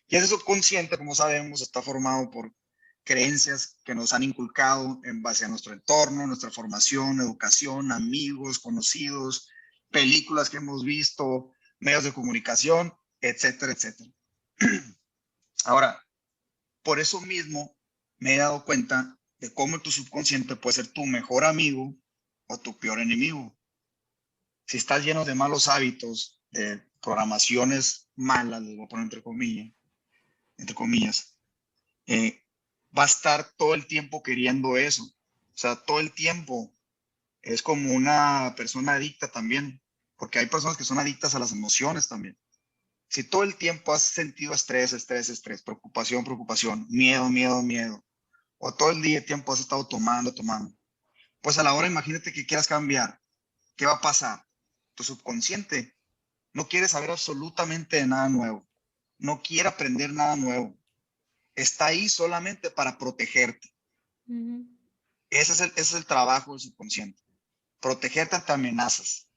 [SPEAKER 1] Y ese subconsciente, como sabemos, está formado por creencias que nos han inculcado en base a nuestro entorno, nuestra formación, educación, amigos, conocidos, películas que hemos visto, medios de comunicación, etcétera, etcétera. Ahora, por eso mismo me he dado cuenta de cómo tu subconsciente puede ser tu mejor amigo o tu peor enemigo. Si estás lleno de malos hábitos, de programaciones malas, les voy a poner entre comillas, va a estar todo el tiempo queriendo eso. O sea, todo el tiempo es como una persona adicta también, porque hay personas que son adictas a las emociones también. Si todo el tiempo has sentido estrés, preocupación, miedo, o todo el día tiempo has estado tomando, pues a la hora imagínate que quieras cambiar, ¿qué va a pasar? Tu subconsciente no quiere saber absolutamente de nada nuevo, no quiere aprender nada nuevo, está ahí solamente para protegerte. Ese es el trabajo del subconsciente, protegerte ante amenazas,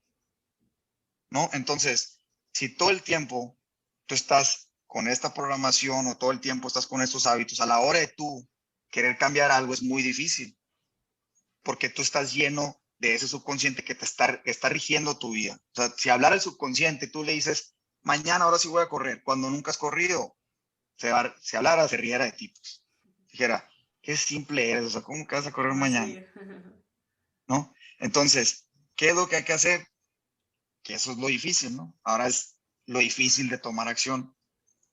[SPEAKER 1] ¿no? Entonces, si todo el tiempo tú estás con esta programación o todo el tiempo estás con estos hábitos, a la hora de tú querer cambiar algo es muy difícil, porque tú estás lleno de ese subconsciente que está rigiendo tu vida. O sea, si hablara el subconsciente, tú le dices, mañana ahora sí voy a correr, cuando nunca has corrido, si hablara, se riera de ti, pues. Dijera, qué simple eres, o sea, ¿cómo que vas a correr mañana? ¿No? Entonces, ¿qué es lo que hay que hacer? Que eso es lo difícil, ¿no? Ahora es lo difícil de tomar acción.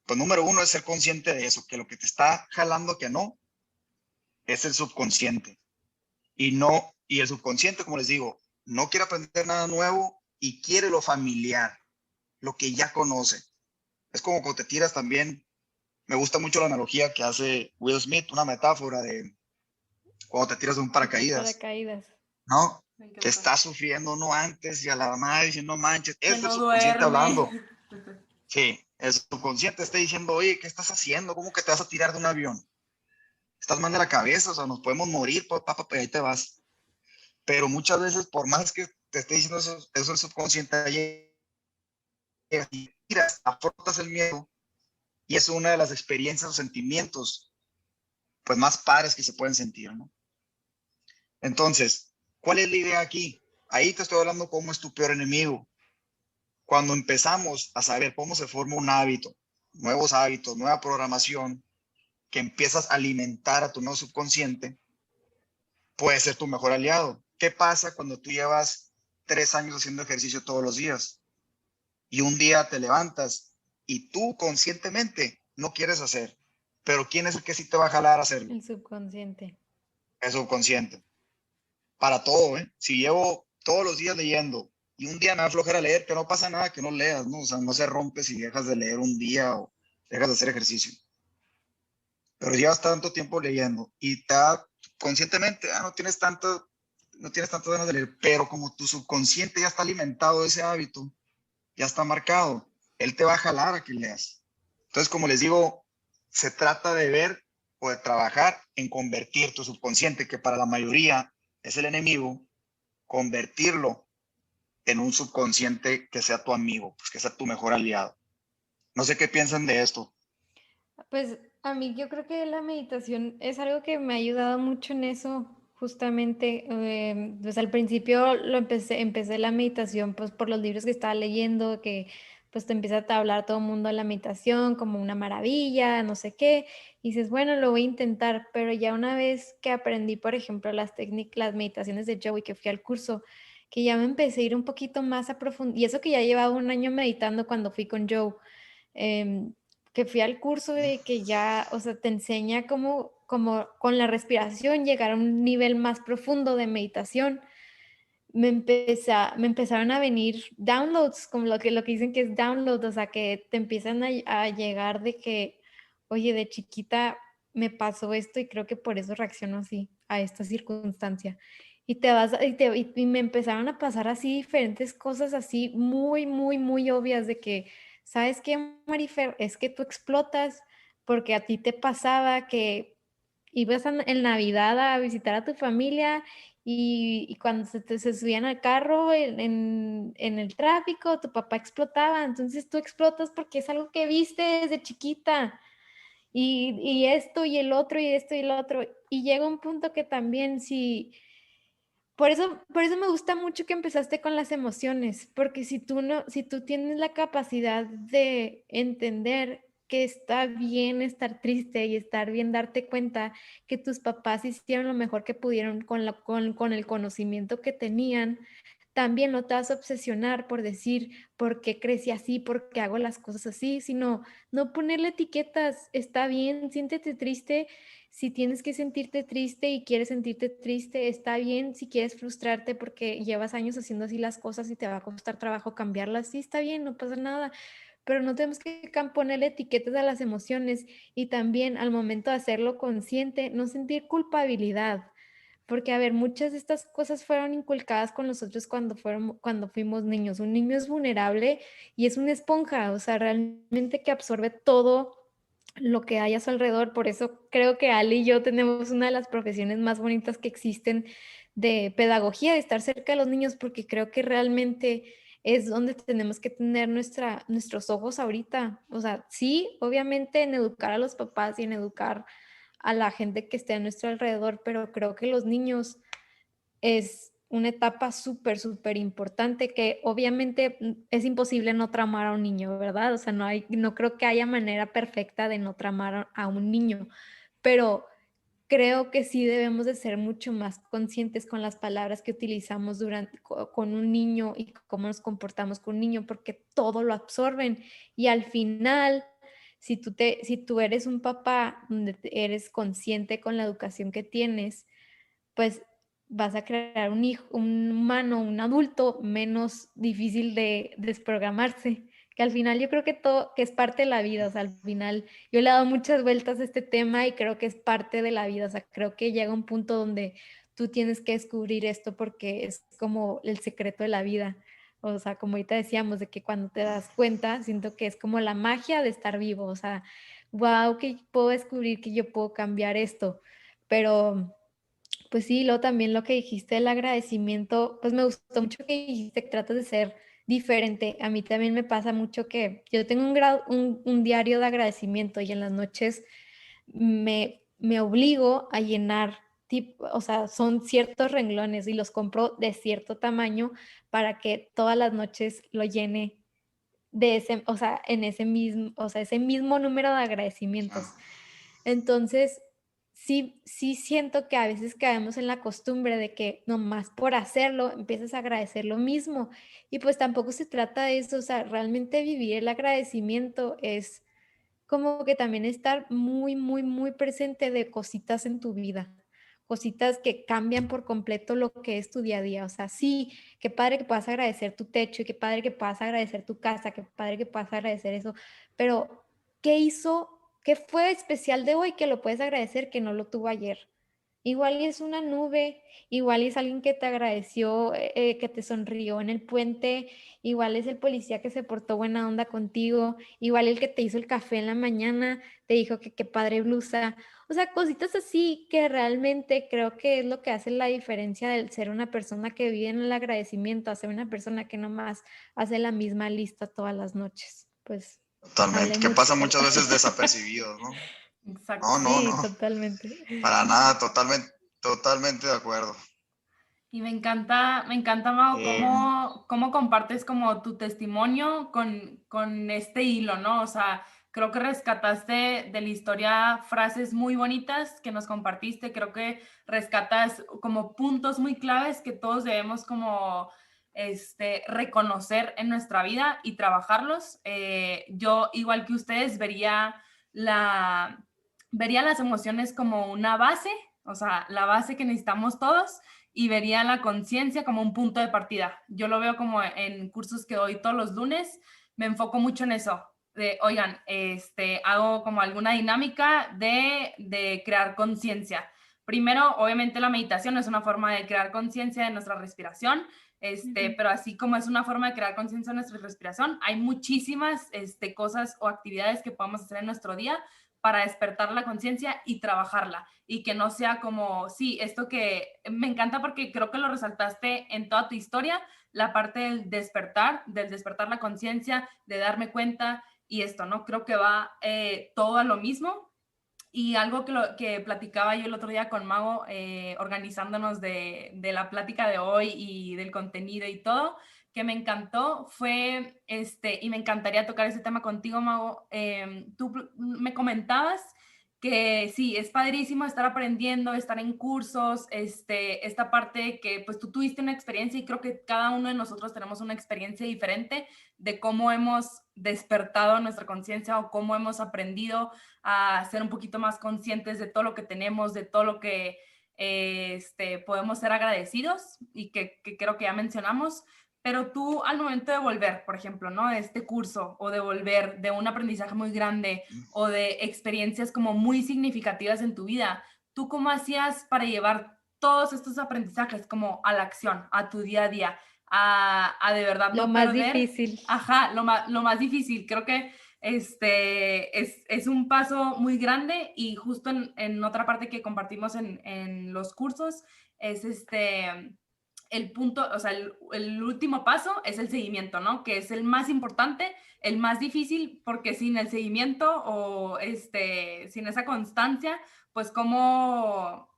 [SPEAKER 1] Pues número uno es ser consciente de eso, que lo que te está jalando que no, es el subconsciente. Y el subconsciente, como les digo, no quiere aprender nada nuevo y quiere lo familiar, lo que ya conoce. Es como cuando te tiras también, me gusta mucho la analogía que hace Will Smith, una metáfora de cuando te tiras de un paracaídas. ¿No? Que está sufriendo uno antes y a la madre diciendo, no manches, es el subconsciente hablando. Sí, el subconsciente está diciendo, oye, ¿qué estás haciendo? ¿Cómo que te vas a tirar de un avión? Estás mal de la cabeza, o sea, nos podemos morir, papá, pues ahí te vas. Pero muchas veces, por más que te esté diciendo eso el subconsciente, ahí tiras, afrontas el miedo y es una de las experiencias o sentimientos pues más padres que se pueden sentir, ¿no? Entonces, ¿cuál es la idea aquí? Ahí te estoy hablando cómo es tu peor enemigo. Cuando empezamos a saber cómo se forma un hábito, nuevos hábitos, nueva programación, que empiezas a alimentar a tu nuevo subconsciente, puede ser tu mejor aliado. ¿Qué pasa cuando tú llevas 3 años haciendo ejercicio todos los días y un día te levantas y tú conscientemente no quieres hacer, pero ¿quién es el que sí te va a jalar a hacerlo?
[SPEAKER 2] El subconsciente.
[SPEAKER 1] El subconsciente. Para todo, ¿eh? Si llevo todos los días leyendo y un día me va a aflojar a leer, que no pasa nada que no leas, ¿no? O sea, no se rompe si dejas de leer un día o dejas de hacer ejercicio. Pero llevas tanto tiempo leyendo y conscientemente, no tienes tantas ganas de leer, pero como tu subconsciente ya está alimentado de ese hábito, ya está marcado, él te va a jalar a que leas. Entonces, como les digo, se trata de ver o de trabajar en convertir tu subconsciente, que para la mayoría es el enemigo, convertirlo en un subconsciente que sea tu amigo, pues que sea tu mejor aliado. No sé qué piensan de esto.
[SPEAKER 2] Pues a mí yo creo que la meditación es algo que me ha ayudado mucho en eso, justamente. Pues al principio empecé la meditación pues por los libros que estaba leyendo, que pues te empieza a hablar todo el mundo de la meditación como una maravilla, no sé qué, y dices, bueno, lo voy a intentar, pero ya una vez que aprendí, por ejemplo, las meditaciones de Joe y que fui al curso, que ya me empecé a ir un poquito más a profundidad, y eso que ya llevaba un año meditando cuando fui con Joe. em, que fui al curso de que ya, o sea, te enseña cómo con la respiración llegar a un nivel más profundo de meditación. Me empezaron a venir downloads, como lo que dicen que es download, o sea, que te empiezan a llegar de que, oye, de chiquita me pasó esto y creo que por eso reacciono así a esta circunstancia. Y me empezaron a pasar así diferentes cosas así muy, muy, muy obvias de que, ¿sabes qué, Marifer? Es que tú explotas porque a ti te pasaba que ibas en Navidad a visitar a tu familia y cuando se subían al carro en el tráfico, tu papá explotaba, entonces tú explotas porque es algo que viste desde chiquita. Y esto y el otro y esto y el otro. Y llega un punto que también si, por eso me gusta mucho que empezaste con las emociones, porque si tú tienes la capacidad de entender que está bien estar triste y estar bien darte cuenta que tus papás hicieron lo mejor que pudieron con el conocimiento que tenían, también no te vas a obsesionar por decir por qué crecí así, por qué hago las cosas así, sino no ponerle etiquetas. Está bien, siéntete triste si tienes que sentirte triste y quieres sentirte triste. Está bien si quieres frustrarte porque llevas años haciendo así las cosas y te va a costar trabajo cambiarlas. Sí, está bien, no pasa nada. Pero no tenemos que ponerle etiquetas a las emociones y también al momento de hacerlo consciente, no sentir culpabilidad. Porque, a ver, muchas de estas cosas fueron inculcadas con nosotros cuando fuimos niños. Un niño es vulnerable y es una esponja, o sea, realmente que absorbe todo lo que hay a su alrededor. Por eso creo que Ali y yo tenemos una de las profesiones más bonitas que existen de pedagogía, de estar cerca de los niños, porque creo que realmente es donde tenemos que tener nuestros ojos ahorita. O sea, sí, obviamente en educar a los papás y en educar a la gente que esté a nuestro alrededor, pero creo que los niños es una etapa súper, súper importante que obviamente es imposible no tramar a un niño, ¿verdad? O sea, no creo que haya manera perfecta de no tramar a un niño, pero creo que sí debemos de ser mucho más conscientes con las palabras que utilizamos con un niño y cómo nos comportamos con un niño, porque todo lo absorben y al final si tú eres un papá donde eres consciente con la educación que tienes, pues vas a crear un hijo, un humano, un adulto menos difícil de desprogramarse, que al final yo creo que todo, que es parte de la vida, o sea, al final yo le he dado muchas vueltas a este tema y creo que es parte de la vida, o sea, creo que llega un punto donde tú tienes que descubrir esto porque es como el secreto de la vida. O sea, como ahorita decíamos, de que cuando te das cuenta, siento que es como la magia de estar vivo, o sea, wow, que puedo descubrir que yo puedo cambiar esto, pero pues sí, luego también lo que dijiste del agradecimiento, pues me gustó mucho que dijiste que tratas de ser diferente. A mí también me pasa mucho que yo tengo un diario de agradecimiento y en las noches me obligo a llenar, o sea, son ciertos renglones y los compro de cierto tamaño para que todas las noches lo llene de ese, o sea, en ese mismo, o sea, ese mismo número de agradecimientos.
[SPEAKER 1] Ah,
[SPEAKER 2] Entonces, sí siento que a veces caemos en la costumbre de que nomás por hacerlo empiezas a agradecer lo mismo. Y pues tampoco se trata de eso, o sea, realmente vivir el agradecimiento es como que también estar muy, muy, muy presente de cositas en tu vida. cositas que cambian por completo lo que es tu día a día. O sea, sí, qué padre que puedas agradecer tu techo y qué padre que puedas agradecer tu casa, qué padre que puedas agradecer eso, pero ¿qué fue especial de hoy que lo puedes agradecer que no lo tuvo ayer? Igual y es una nube, igual y es alguien que te agradeció, que te sonrió en el puente, igual es el policía que se portó buena onda contigo, igual el que te hizo el café en la mañana, te dijo que qué padre blusa. O sea, cositas así que realmente creo que es lo que hace la diferencia del ser una persona que vive en el agradecimiento a ser una persona que nomás hace la misma lista todas las noches. Pues
[SPEAKER 1] Totalmente,
[SPEAKER 2] hablé
[SPEAKER 1] que
[SPEAKER 2] mucho,
[SPEAKER 1] pasa
[SPEAKER 2] pero
[SPEAKER 1] muchas veces desapercibido, ¿no? No,
[SPEAKER 3] Exacto.
[SPEAKER 1] no,
[SPEAKER 2] sí,
[SPEAKER 1] no,
[SPEAKER 2] totalmente.
[SPEAKER 1] para nada, totalmente de acuerdo.
[SPEAKER 3] Y me encanta, Mau,
[SPEAKER 1] Eh,
[SPEAKER 3] cómo compartes como tu testimonio con este hilo, ¿no? O sea, creo que rescataste de la historia frases muy bonitas que nos compartiste. Creo que rescatas como puntos muy claves que todos debemos como reconocer en nuestra vida y trabajarlos. Yo, igual que ustedes, vería las emociones como una base, o sea, la base que necesitamos todos, y vería la conciencia como un punto de partida. Yo lo veo como en cursos que doy todos los lunes, me enfoco mucho en eso. Oigan, hago como alguna dinámica de crear conciencia. Primero, obviamente la meditación es una forma de crear conciencia de nuestra respiración, pero así como es una forma de crear conciencia de nuestra respiración, hay muchísimas cosas o actividades que podemos hacer en nuestro día para despertar la conciencia y trabajarla, y que no sea como, sí, esto que me encanta porque creo que lo resaltaste en toda tu historia, la parte del despertar la conciencia, de darme cuenta, y esto, ¿no? Creo que va todo a lo mismo. Y algo que platicaba yo el otro día con Mago, organizándonos de la plática de hoy y del contenido y todo, que me encantó fue, y me encantaría tocar ese tema contigo, Mago. Tú me comentabas que sí, es padrísimo estar aprendiendo, estar en cursos, esta parte que pues tú tuviste una experiencia, y creo que cada uno de nosotros tenemos una experiencia diferente de cómo hemos despertado nuestra conciencia o cómo hemos aprendido a ser un poquito más conscientes de todo lo que tenemos, de todo lo que podemos ser agradecidos, y que creo que ya mencionamos. Pero tú, al momento de volver, por ejemplo, ¿no? De este curso, o de volver de un aprendizaje muy grande o de experiencias como muy significativas en tu vida, ¿tú cómo hacías para llevar todos estos aprendizajes como a la acción, a tu día a día, a de verdad
[SPEAKER 2] Lo
[SPEAKER 3] no
[SPEAKER 2] más
[SPEAKER 3] perder?
[SPEAKER 2] difícil.
[SPEAKER 3] Ajá, lo más difícil. Creo que es un paso muy grande, y justo en otra parte que compartimos en los cursos es el punto, o sea, el último paso es el seguimiento, ¿no? Que es el más importante, el más difícil, porque sin el seguimiento o sin esa constancia, pues cómo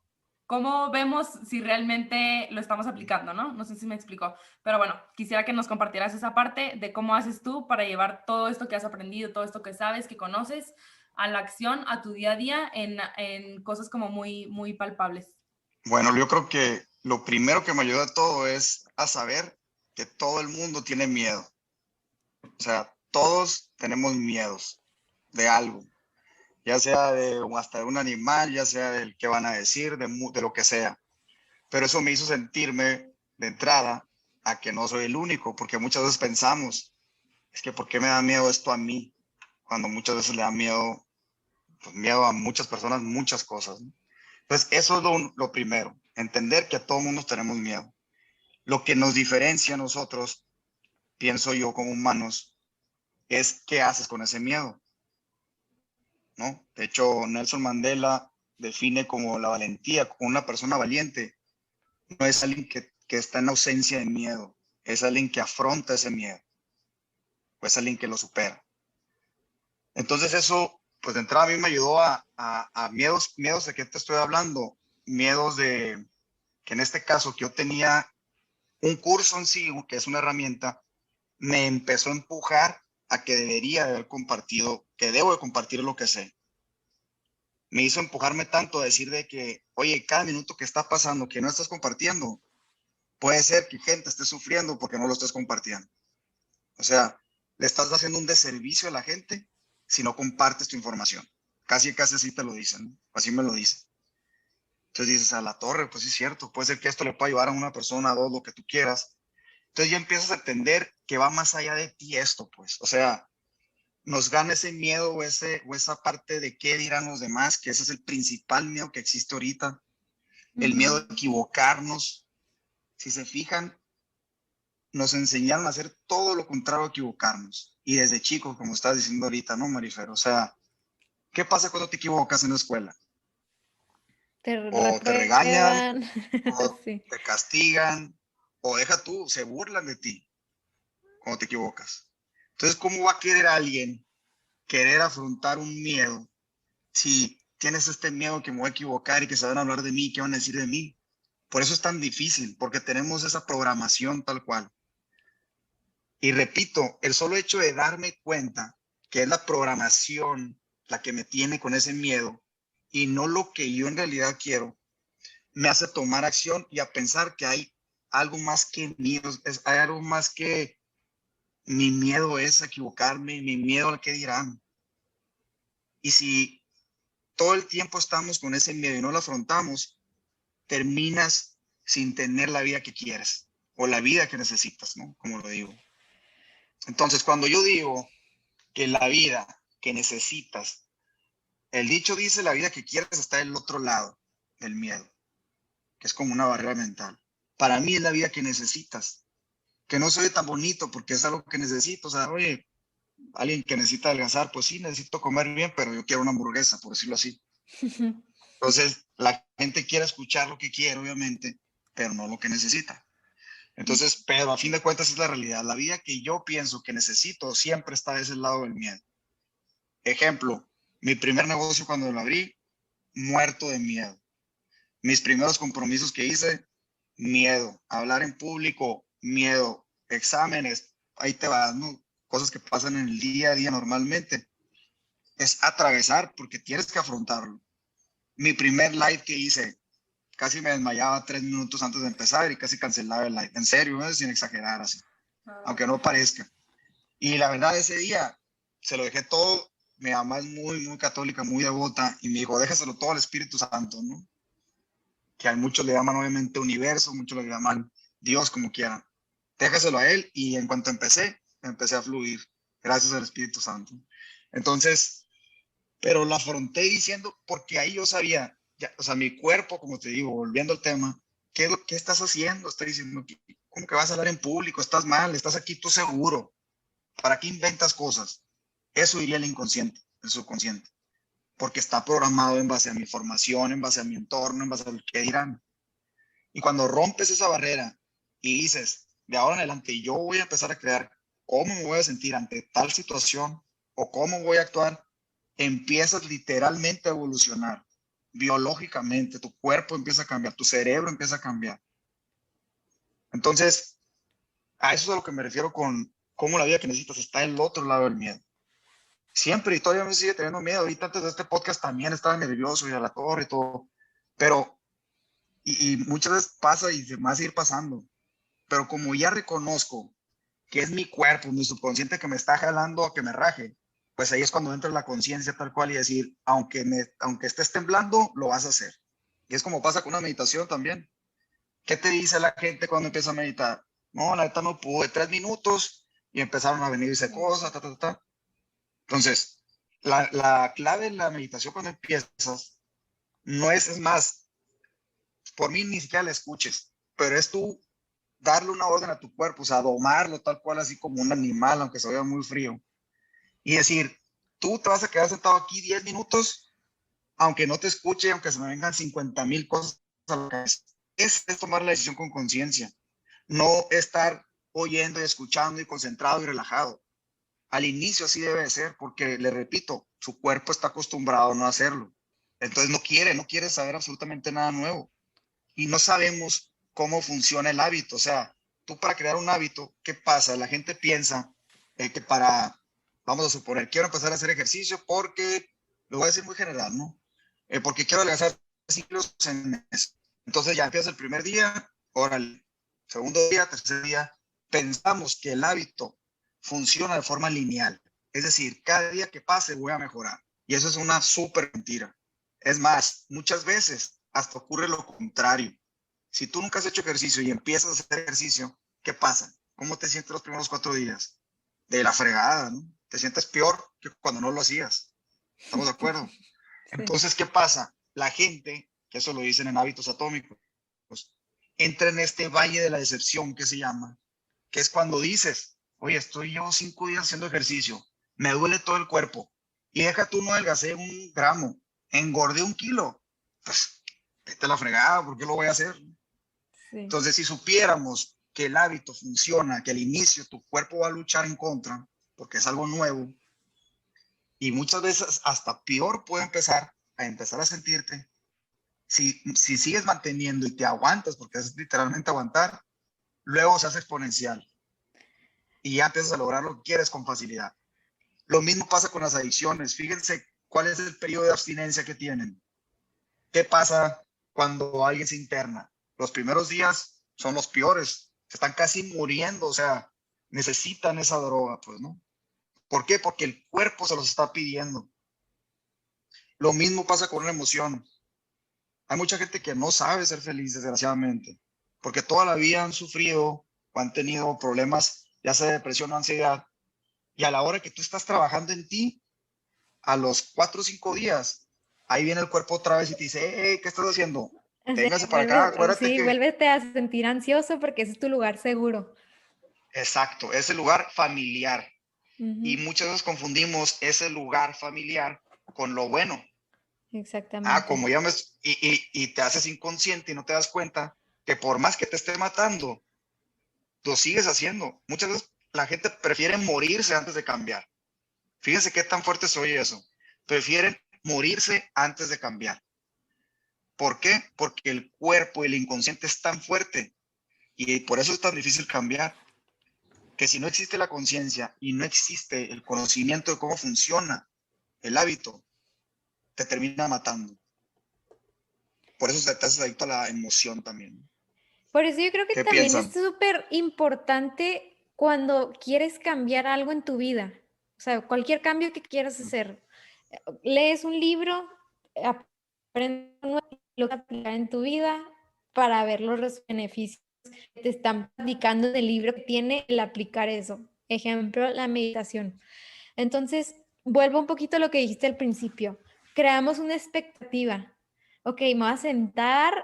[SPEAKER 3] vemos si realmente lo estamos aplicando, ¿no? No sé si me explico, pero bueno, quisiera que nos compartieras esa parte de cómo haces tú para llevar todo esto que has aprendido, todo esto que sabes, que conoces, a la acción, a tu día a día, en cosas como muy, muy palpables.
[SPEAKER 1] bueno, yo creo que lo primero que me ayuda a todo es a saber que todo el mundo tiene miedo. O sea, todos tenemos miedos de algo, ya sea hasta de un animal, ya sea del que van a decir, de lo que sea. Pero eso me hizo sentirme de entrada a que no soy el único, porque muchas veces pensamos, es que ¿por qué me da miedo esto a mí? Cuando muchas veces le da miedo, pues, miedo a muchas personas, muchas cosas, ¿no? Entonces, eso es lo primero, entender que a todo mundo tenemos miedo. Lo que nos diferencia a nosotros, pienso yo, como humanos, es qué haces con ese miedo, ¿no? De hecho, Nelson Mandela define como la valentía, como una persona valiente, no es alguien que está en ausencia de miedo, es alguien que afronta ese miedo, o es alguien que lo supera. Entonces eso, pues de entrada a mí me ayudó a miedos de qué te estoy hablando, miedos de, que en este caso que yo tenía un curso en sí, que es una herramienta, me empezó a empujar a que debería de haber compartido, que debo de compartir lo que sé. Me hizo empujarme tanto a decir de que, oye, cada minuto que está pasando, que no estás compartiendo, puede ser que gente esté sufriendo porque no lo estés compartiendo. O sea, le estás haciendo un deservicio a la gente si no compartes tu información. Casi así te lo dicen, ¿no? Así me lo dicen. Entonces dices, a la torre, pues sí es cierto, puede ser que esto le pueda ayudar a una persona, a dos, lo que tú quieras. Entonces ya empiezas a entender que va más allá de ti esto, pues. O sea, nos gana ese miedo o esa parte de qué dirán los demás, que ese es el principal miedo que existe ahorita. El miedo de equivocarnos. Si se fijan, nos enseñaron a hacer todo lo contrario a equivocarnos. Y desde chicos, como estás diciendo ahorita, ¿no, Marifer? O sea, ¿qué pasa cuando te equivocas en la escuela?
[SPEAKER 2] Te
[SPEAKER 1] O te regañan,
[SPEAKER 2] reprueban.
[SPEAKER 1] o
[SPEAKER 2] Sí.
[SPEAKER 1] te castigan, o deja tú, se burlan de ti cuando te equivocas. Entonces, ¿cómo va a querer alguien querer afrontar un miedo si tienes este miedo que me voy a equivocar y que se van a hablar de mí, qué van a decir de mí? Por eso es tan difícil, porque tenemos esa programación tal cual. Y repito, el solo hecho de darme cuenta que es la programación la que me tiene con ese miedo y no lo que yo en realidad quiero, me hace tomar acción y a pensar que hay algo más que miedo, hay algo más que mi miedo es a equivocarme, mi miedo al que dirán. Y si todo el tiempo estamos con ese miedo y no lo afrontamos, terminas sin tener la vida que quieres o la vida que necesitas, ¿no? Como lo digo. Entonces, cuando yo digo que la vida que necesitas, el dicho dice la vida que quieres está del otro lado del miedo, que es como una barrera mental. Para mí es la vida que necesitas, que no soy tan bonito porque es algo que necesito. O sea, oye, alguien que necesita adelgazar, pues sí, necesito comer bien, pero yo quiero una hamburguesa, por decirlo así. Entonces, la gente quiere escuchar lo que quiere, obviamente, pero no lo que necesita. Entonces, pero a fin de cuentas es la realidad. La vida que yo pienso que necesito siempre está de ese lado del miedo. Ejemplo, mi primer negocio cuando lo abrí, muerto de miedo. Mis primeros compromisos que hice, miedo. Hablar en público, miedo. Exámenes, ahí te vas, ¿no? Cosas que pasan en el día a día normalmente. Es atravesar porque tienes que afrontarlo. Mi primer live que hice, casi me desmayaba 3 minutos antes de empezar y casi cancelaba el live. En serio, ¿no? Sin exagerar así, aunque no parezca. Y la verdad, ese día se lo dejé todo. Mi mamá es muy, muy católica, muy devota, y me dijo, déjaselo todo al Espíritu Santo, ¿no? Que a muchos le llaman obviamente universo, muchos le llaman Dios, como quieran. Déjaselo a él, y en cuanto empecé a fluir, gracias al Espíritu Santo. Entonces, pero lo afronté diciendo, porque ahí yo sabía, ya, o sea, mi cuerpo, como te digo, volviendo al tema, ¿qué estás haciendo? Estoy diciendo, ¿cómo que vas a hablar en público? Estás mal, estás aquí tú seguro. ¿Para qué inventas cosas? Eso diría el inconsciente, el subconsciente, porque está programado en base a mi formación, en base a mi entorno, en base a lo que dirán. Y cuando rompes esa barrera y dices, de ahora en adelante yo voy a empezar a crear cómo me voy a sentir ante tal situación o cómo voy a actuar, empiezas literalmente a evolucionar biológicamente, tu cuerpo empieza a cambiar, tu cerebro empieza a cambiar. Entonces, a eso es a lo que me refiero con cómo la vida que necesitas está del otro lado del miedo. Siempre, y todavía me sigue teniendo miedo. Ahorita antes de este podcast también estaba nervioso y a la torre y todo, pero, y muchas veces pasa y se me va a seguir pasando, pero como ya reconozco que es mi cuerpo, mi subconsciente que me está jalando a que me raje, pues ahí es cuando entra la conciencia tal cual y decir, aunque estés temblando, lo vas a hacer. Y es como pasa con una meditación también. ¿Qué te dice la gente cuando empieza a meditar? No, la neta no pude, 3 minutos y empezaron a venirse cosas, ta, ta, ta, ta. Entonces, la clave en la meditación cuando empiezas no es más, por mí ni siquiera la escuches, pero es tú darle una orden a tu cuerpo, o sea, domarlo tal cual, así como un animal, aunque se vea muy frío, y decir, tú te vas a quedar sentado aquí 10 minutos, aunque no te escuche, aunque se me vengan 50,000 cosas a la cabeza. Es tomar la decisión con conciencia, no estar oyendo y escuchando y concentrado y relajado. Al inicio así debe de ser, porque le repito, su cuerpo está acostumbrado a no hacerlo. Entonces no quiere saber absolutamente nada nuevo. Y no sabemos cómo funciona el hábito. O sea, tú para crear un hábito, ¿qué pasa? La gente piensa que vamos a suponer, quiero empezar a hacer ejercicio porque, lo voy a decir muy general, ¿no? Porque quiero adelgazar 5 kilos en el mes. Entonces ya empieza el primer día, órale, segundo día, tercer día. Pensamos que el hábito funciona de forma lineal. Es decir, cada día que pase voy a mejorar. Y eso es una súper mentira. Es más, muchas veces hasta ocurre lo contrario. Si tú nunca has hecho ejercicio y empiezas a hacer ejercicio, ¿qué pasa? ¿Cómo te sientes los primeros 4 días? De la fregada, ¿no? Te sientes peor que cuando no lo hacías. ¿Estamos de acuerdo?
[SPEAKER 2] Sí.
[SPEAKER 1] Entonces, ¿qué pasa? La gente, que eso lo dicen en Hábitos Atómicos, entra en este valle de la decepción que se llama, que es cuando dices, oye, estoy yo 5 días haciendo ejercicio, me duele todo el cuerpo, y deja tú no adelgacé 1 gramo, engordé 1 kilo, pues vete a la fregada, ¿por qué lo voy a hacer?
[SPEAKER 2] Sí.
[SPEAKER 1] Entonces, si supiéramos que el hábito funciona, que al inicio tu cuerpo va a luchar en contra, porque es algo nuevo, y muchas veces hasta peor puede empezar a sentirte, si sigues manteniendo y te aguantas, porque es literalmente aguantar, luego se hace exponencial y ya empiezas a lograr lo que quieres con facilidad. Lo mismo pasa con las adicciones. Fíjense cuál es el periodo de abstinencia que tienen. ¿Qué pasa cuando alguien se interna? Los primeros días son los peores. Se están casi muriendo, o sea, necesitan esa droga, pues, ¿no? ¿Por qué? Porque el cuerpo se los está pidiendo. Lo mismo pasa con una emoción. Hay mucha gente que no sabe ser feliz, desgraciadamente, porque toda la vida han sufrido o han tenido problemas, ya sea de depresión o ansiedad, y a la hora que tú estás trabajando en ti, a los 4 o 5 días, ahí viene el cuerpo otra vez y te dice, hey, ¿qué estás haciendo?
[SPEAKER 2] Sí,
[SPEAKER 1] Téngase para acá, acuérdate
[SPEAKER 2] sí,
[SPEAKER 1] que...
[SPEAKER 2] vuélvete a sentir ansioso porque ese es tu lugar seguro.
[SPEAKER 1] Exacto, ese lugar familiar. Y
[SPEAKER 2] Ujú,
[SPEAKER 1] muchas veces confundimos ese lugar familiar con lo bueno.
[SPEAKER 2] exactamente.
[SPEAKER 1] Como ya me... Y te haces inconsciente y no te das cuenta que por más que te esté matando, lo sigues haciendo. Muchas veces la gente prefiere morirse antes de cambiar. Fíjense qué tan fuerte soy eso. Prefieren morirse antes de cambiar. ¿Por qué? Porque el cuerpo y el inconsciente es tan fuerte y por eso es tan difícil cambiar, que si no existe la conciencia y no existe el conocimiento de cómo funciona el hábito, te termina matando. Por eso te haces adicto a la emoción también.
[SPEAKER 2] Por eso yo creo que
[SPEAKER 1] ¿Qué
[SPEAKER 2] también es
[SPEAKER 1] piensan?
[SPEAKER 2] súper importante cuando quieres cambiar algo en tu vida, o sea, cualquier cambio que quieras hacer. Lees un libro, aprendes algo nuevo, lo que aplicar en tu vida para ver los beneficios que te están platicando del libro que tiene el aplicar eso. Ejemplo, la meditación. Entonces, vuelvo un poquito a lo que dijiste al principio. Creamos una expectativa. Ok, me voy a sentar,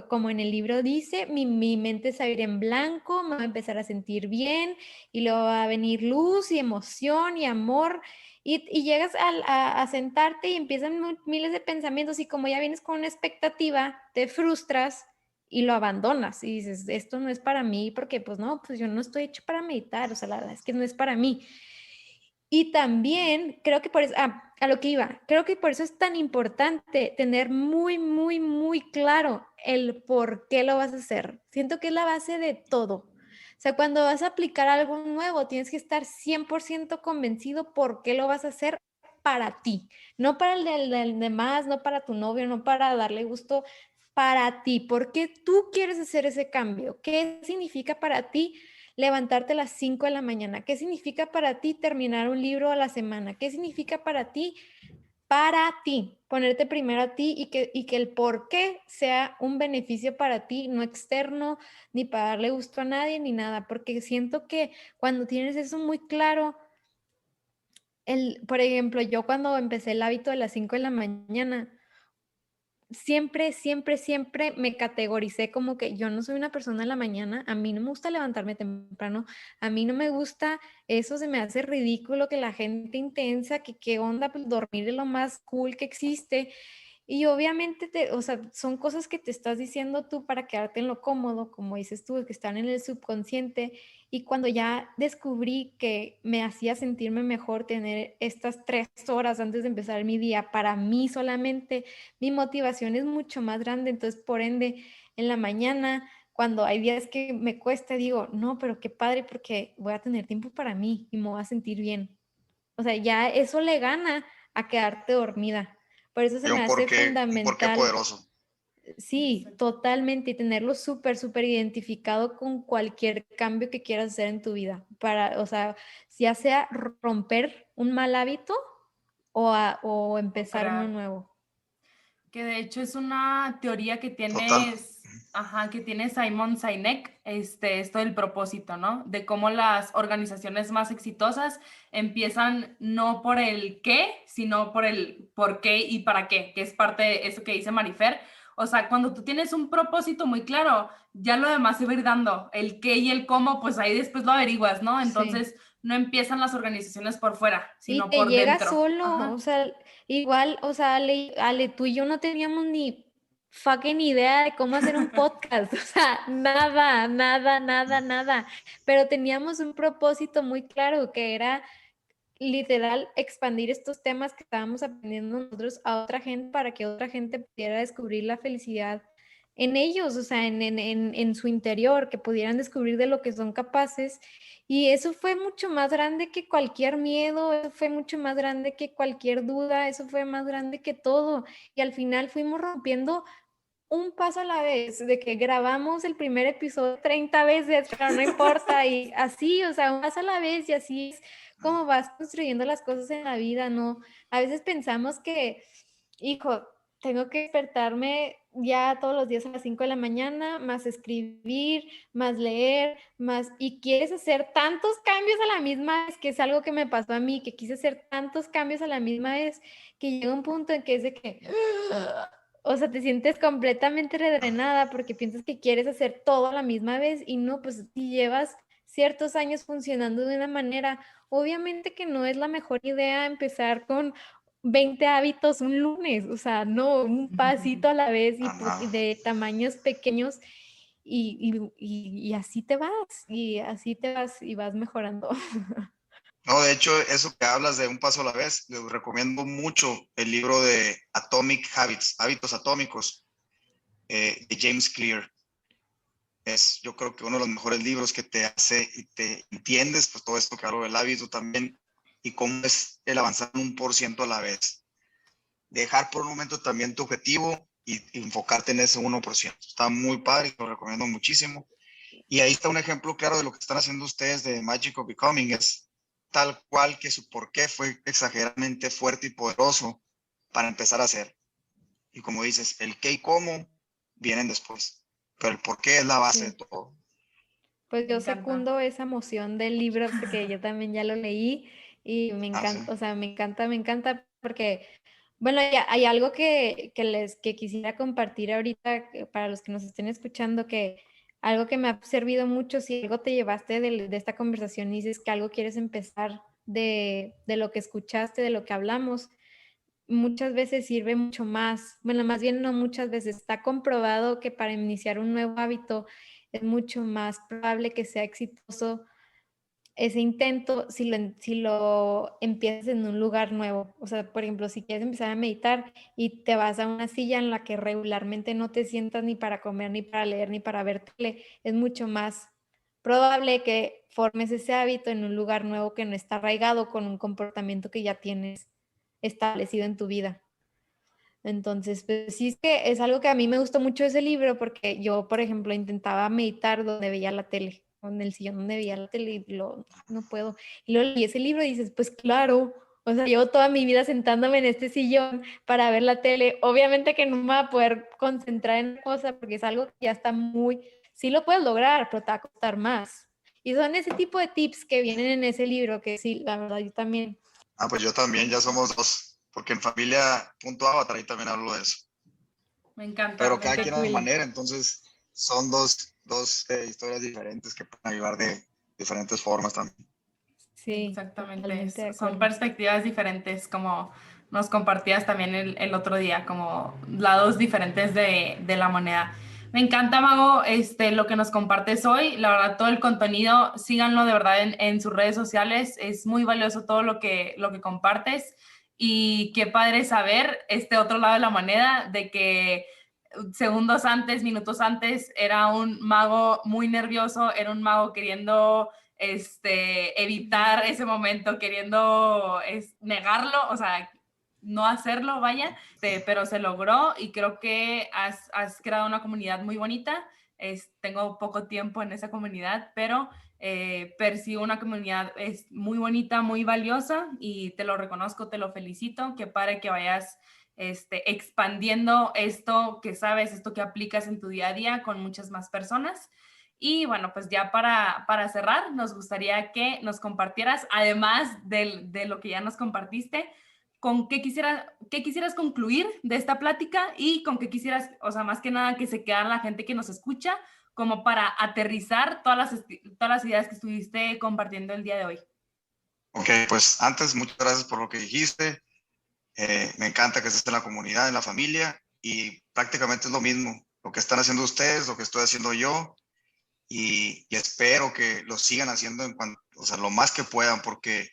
[SPEAKER 2] como en el libro dice, mi mente se va a ir en blanco, me voy a empezar a sentir bien y luego va a venir luz y emoción y amor y llegas a sentarte y empiezan miles de pensamientos y como ya vienes con una expectativa, te frustras y lo abandonas y dices, esto no es para mí porque pues no, pues yo no estoy hecho para meditar, o sea, la verdad es que no es para mí. Y también creo que por eso, a lo que iba, creo que por eso es tan importante tener muy, muy, muy claro el por qué lo vas a hacer. Siento que es la base de todo. O sea, cuando vas a aplicar algo nuevo, tienes que estar 100% convencido por qué lo vas a hacer para ti, no para el del demás, no para tu novio, no para darle gusto, para ti. ¿Por qué tú quieres hacer ese cambio? ¿Qué significa para ti levantarte a las 5 de la mañana? ¿Qué significa para ti terminar un libro a la semana? ¿Qué significa para ti? Para ti, ponerte primero a ti y que el por qué sea un beneficio para ti, no externo, ni para darle gusto a nadie, ni nada, porque siento que cuando tienes eso muy claro, por ejemplo, yo cuando empecé el hábito de las 5 de la mañana, siempre, siempre, siempre me categoricé como que yo no soy una persona de la mañana, a mí no me gusta levantarme temprano, a mí no me gusta eso, se me hace ridículo que la gente intensa, que qué onda, pues dormir es lo más cool que existe. Y obviamente, o sea, son cosas que te estás diciendo tú para quedarte en lo cómodo, como dices tú, que están en el subconsciente. Y cuando ya descubrí que me hacía sentirme mejor tener estas 3 horas antes de empezar mi día para mí solamente, mi motivación es mucho más grande. Entonces, por ende, en la mañana, cuando hay días que me cuesta, digo, no, pero qué padre porque voy a tener tiempo para mí y me voy a sentir bien. O sea, ya eso le gana a quedarte dormida. Por eso se
[SPEAKER 1] Hay
[SPEAKER 2] me hace
[SPEAKER 1] un porqué
[SPEAKER 2] fundamental,
[SPEAKER 1] poderoso.
[SPEAKER 2] sí, totalmente, y tenerlo súper, súper identificado con cualquier cambio que quieras hacer en tu vida. Para, o sea, ya sea romper un mal hábito o empezar uno
[SPEAKER 3] Crear.
[SPEAKER 2] nuevo.
[SPEAKER 3] Que de hecho es una teoría que
[SPEAKER 1] Total.
[SPEAKER 3] que tiene Simon Sinek, esto del propósito, ¿no? De cómo las organizaciones más exitosas empiezan no por el qué, sino por el por qué y para qué, que es parte de eso que dice Marifer. O sea, cuando tú tienes un propósito muy claro, ya lo demás se va a ir dando. El qué y el cómo, pues ahí después lo averiguas, ¿no?
[SPEAKER 2] Sí.
[SPEAKER 3] Entonces, no empiezan las organizaciones por fuera,
[SPEAKER 2] Y
[SPEAKER 3] sino
[SPEAKER 2] te
[SPEAKER 3] por
[SPEAKER 2] llega
[SPEAKER 3] dentro.
[SPEAKER 2] solo, o
[SPEAKER 3] Ajá.
[SPEAKER 2] sea, igual, o sea, Ale, tú y yo no teníamos ni fucking idea de cómo hacer un podcast, o sea, nada, nada, nada, nada, pero teníamos un propósito muy claro que era literal expandir estos temas que estábamos aprendiendo nosotros a otra gente para que otra gente pudiera descubrir la felicidad en ellos, o sea, en su interior, que pudieran descubrir de lo que son capaces. Y eso fue mucho más grande que cualquier miedo, eso fue mucho más grande que cualquier duda, eso fue más grande que todo. Y al final fuimos rompiendo un paso a la vez, de que grabamos el primer episodio 30 veces, pero no importa, y así, o sea, un paso a la vez, y así es como vas construyendo las cosas en la vida, ¿no? A veces pensamos que, hijo, tengo que despertarme ya todos los días a las 5 de la mañana, más escribir, más leer, más, y quieres hacer tantos cambios a la misma vez, que es algo que me pasó a mí, que quise hacer tantos cambios a la misma vez, que llega un punto en que es de que o sea, te sientes completamente redrenada porque piensas que quieres hacer todo a la misma vez y no, pues si llevas ciertos años funcionando de una manera, obviamente que no es la mejor idea empezar con 20 hábitos un lunes, o sea, no, un pasito a la vez y
[SPEAKER 1] Ajá.
[SPEAKER 2] de tamaños pequeños y así te vas y vas mejorando.
[SPEAKER 1] No, de hecho, eso que hablas de un paso a la vez, les recomiendo mucho el libro de Atomic Habits, Hábitos Atómicos, de James Clear. Es, yo creo que uno de los mejores libros que te hace y te entiendes, pues todo esto que hablo del hábito también, y cómo es el avanzar un por ciento a la vez. Dejar por un momento también tu objetivo y enfocarte en ese 1%. Está muy padre, lo recomiendo muchísimo. Y ahí está un ejemplo claro de lo que están haciendo ustedes de Magic of Becoming. Es tal cual que su porqué fue exageradamente fuerte y poderoso para empezar a hacer. Y como dices, el qué y cómo vienen después, pero el porqué es la base de
[SPEAKER 2] Sí.
[SPEAKER 1] todo.
[SPEAKER 2] Pues
[SPEAKER 3] Me
[SPEAKER 2] yo
[SPEAKER 3] encanta.
[SPEAKER 2] secundo esa emoción del libro porque yo también ya lo leí y me
[SPEAKER 1] Ah, sí.
[SPEAKER 2] encanta, o sea, me encanta porque, bueno, hay algo que quisiera compartir ahorita para los que nos estén escuchando, que algo que me ha servido mucho, si algo te llevaste de esta conversación y dices que algo quieres empezar de lo que escuchaste, de lo que hablamos, muchas veces sirve mucho más, bueno, más bien no muchas veces, está comprobado que para iniciar un nuevo hábito es mucho más probable que sea exitoso ese intento si lo empiezas en un lugar nuevo. O sea, por ejemplo, si quieres empezar a meditar y te vas a una silla en la que regularmente no te sientas ni para comer, ni para leer, ni para ver tele, es mucho más probable que formes ese hábito en un lugar nuevo que no está arraigado con un comportamiento que ya tienes establecido en tu vida. Entonces, pues sí, es que es algo que a mí me gustó mucho ese libro porque yo, por ejemplo, intentaba meditar donde veía la tele, o en el sillón donde veía la tele y no puedo. Y luego leí ese libro y dices, pues claro, o sea, llevo toda mi vida sentándome en este sillón para ver la tele. Obviamente que no me voy a poder concentrar en cosa porque es algo que ya está muy, sí lo puedes lograr, pero te va a costar más. Y son ese tipo de tips que vienen en ese libro que sí, la verdad, yo también.
[SPEAKER 1] Ah, pues yo también, ya somos dos, porque en familia punto Avatar ahí también hablo de eso.
[SPEAKER 3] Me encanta,
[SPEAKER 1] Pero
[SPEAKER 3] me
[SPEAKER 1] cada
[SPEAKER 2] Qué
[SPEAKER 1] quien a su
[SPEAKER 3] encanta.
[SPEAKER 2] cool.
[SPEAKER 1] manera, entonces son dos historias diferentes que pueden ayudar de diferentes formas también.
[SPEAKER 2] Sí,
[SPEAKER 3] Exactamente.
[SPEAKER 2] totalmente de
[SPEAKER 3] Son
[SPEAKER 2] acuerdo.
[SPEAKER 3] perspectivas diferentes, como nos compartías también el otro día, como lados diferentes de la moneda. Me encanta, Mago, lo que nos compartes hoy. La verdad, todo el contenido, síganlo de verdad en sus redes sociales. Es muy valioso todo lo que compartes. Y qué padre saber este otro lado de la moneda, de que segundos antes, minutos antes, era un mago muy nervioso, era un mago queriendo evitar ese momento, queriendo negarlo, o sea, no hacerlo, vaya, pero se logró y creo que has creado una comunidad muy bonita. Tengo poco tiempo en esa comunidad, pero percibo una comunidad muy bonita, muy valiosa y te lo reconozco, te lo felicito, que padre que vayas expandiendo esto que sabes, esto que aplicas en tu día a día con muchas más personas. Y bueno, pues ya para cerrar, nos gustaría que nos compartieras, además de lo que ya nos compartiste, con qué quisieras concluir de esta plática y con qué quisieras, o sea, más que nada que se quedara la gente que nos escucha, como para aterrizar todas las ideas que estuviste compartiendo el día de hoy.
[SPEAKER 1] Ok, pues antes, muchas gracias por lo que dijiste. Me encanta que estés en la comunidad, en la familia, y prácticamente es lo mismo. Lo que están haciendo ustedes, lo que estoy haciendo yo, y espero que lo sigan haciendo o sea, lo más que puedan, porque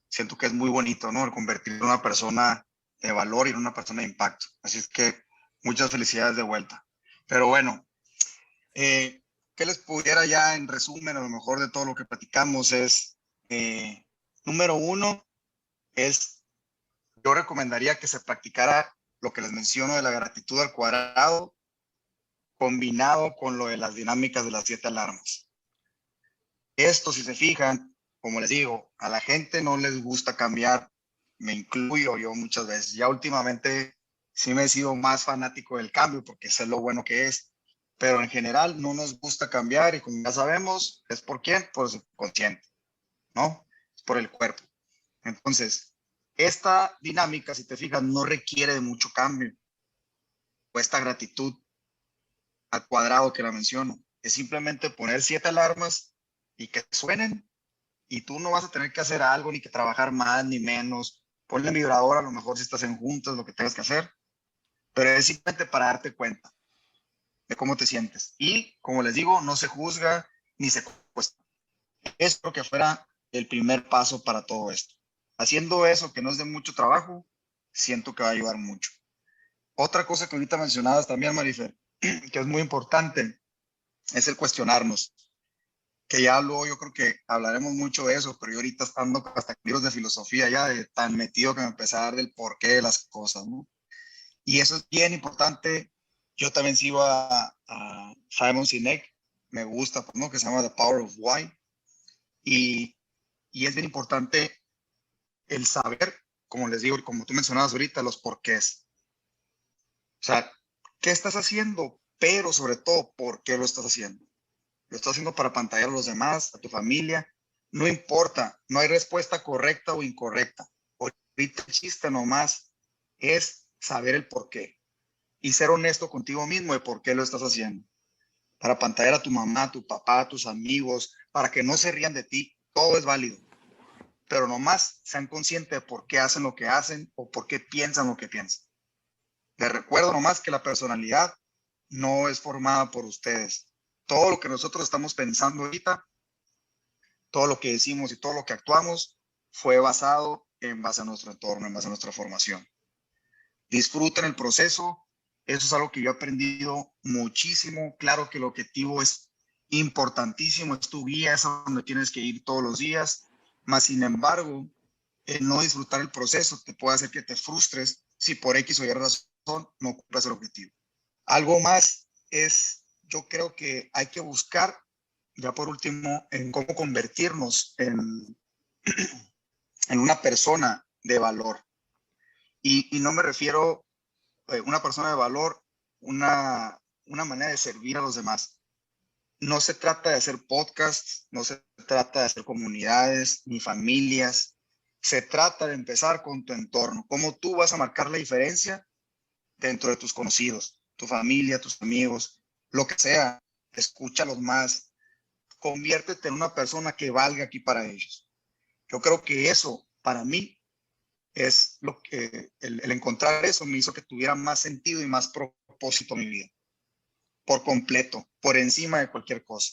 [SPEAKER 1] siento que es muy bonito, ¿no? El convertir en una persona de valor y en una persona de impacto. Así es que muchas felicidades de vuelta. Pero bueno, ¿qué les pudiera ya en resumen, a lo mejor de todo lo que platicamos es, número uno, es, yo recomendaría que se practicara lo que les menciono de la gratitud al cuadrado, combinado con lo de las dinámicas de las 7 alarmas. Esto, si se fijan, como les digo, a la gente no les gusta cambiar, me incluyo yo muchas veces. Ya últimamente sí me he sido más fanático del cambio porque sé lo bueno que es, pero en general no nos gusta cambiar y como ya sabemos, ¿es por quién? Por el subconsciente, ¿no? Es por el cuerpo. Entonces, esta dinámica, si te fijas, no requiere de mucho cambio o esta gratitud al cuadrado que la menciono. Es simplemente poner 7 alarmas y que suenen y tú no vas a tener que hacer algo ni que trabajar más ni menos. Ponle vibrador a lo mejor si estás en juntas, lo que tengas que hacer, pero es simplemente para darte cuenta de cómo te sientes. Y como les digo, no se juzga ni se cuesta. Espero que fuera el primer paso para todo esto. Haciendo eso, que no es de mucho trabajo, siento que va a ayudar mucho. Otra cosa que ahorita mencionabas también, Marifer, que es muy importante, es el cuestionarnos. Que ya luego yo creo que hablaremos mucho de eso, pero yo ahorita estando hasta libros de filosofía ya de tan metido que me empecé a dar del porqué de las cosas, ¿no? Y eso es bien importante. Yo también sigo a Simon Sinek, me gusta, ¿no? Que se llama The Power of Why. Y, y es bien importante el saber, como les digo, como tú mencionabas ahorita, los porqués. O sea, ¿qué estás haciendo? Pero sobre todo, ¿por qué lo estás haciendo? ¿Lo estás haciendo para pantallar a los demás, a tu familia? No importa, no hay respuesta correcta o incorrecta. Ahorita el chiste nomás es saber el por qué y ser honesto contigo mismo de por qué lo estás haciendo. Para pantallar a tu mamá, a tu papá, a tus amigos, para que no se rían de ti, todo es válido. Pero nomás sean conscientes de por qué hacen lo que hacen o por qué piensan lo que piensan. Les recuerdo nomás que la personalidad no es formada por ustedes. Todo lo que nosotros estamos pensando ahorita, todo lo que decimos y todo lo que actuamos fue basado en base a nuestro entorno, en base a nuestra formación. Disfruten el proceso. Eso es algo que yo he aprendido muchísimo. Claro que el objetivo es importantísimo, es tu guía, es a donde tienes que ir todos los días. Mas, sin embargo, el no disfrutar el proceso te puede hacer que te frustres si por X o Y razón no cumplas el objetivo. Algo más es, yo creo que hay que buscar, ya por último, en cómo convertirnos en una persona de valor. Y no me refiero a una persona de valor, una manera de servir a los demás. No se trata de hacer podcasts, no se trata de hacer comunidades ni familias. Se trata de empezar con tu entorno. Cómo tú vas a marcar la diferencia dentro de tus conocidos, tu familia, tus amigos, lo que sea. Escúchalos más. Conviértete en una persona que valga aquí para ellos. Yo creo que eso, para mí, es lo que el encontrar eso me hizo que tuviera más sentido y más propósito en mi vida. Por completo, por encima de cualquier cosa.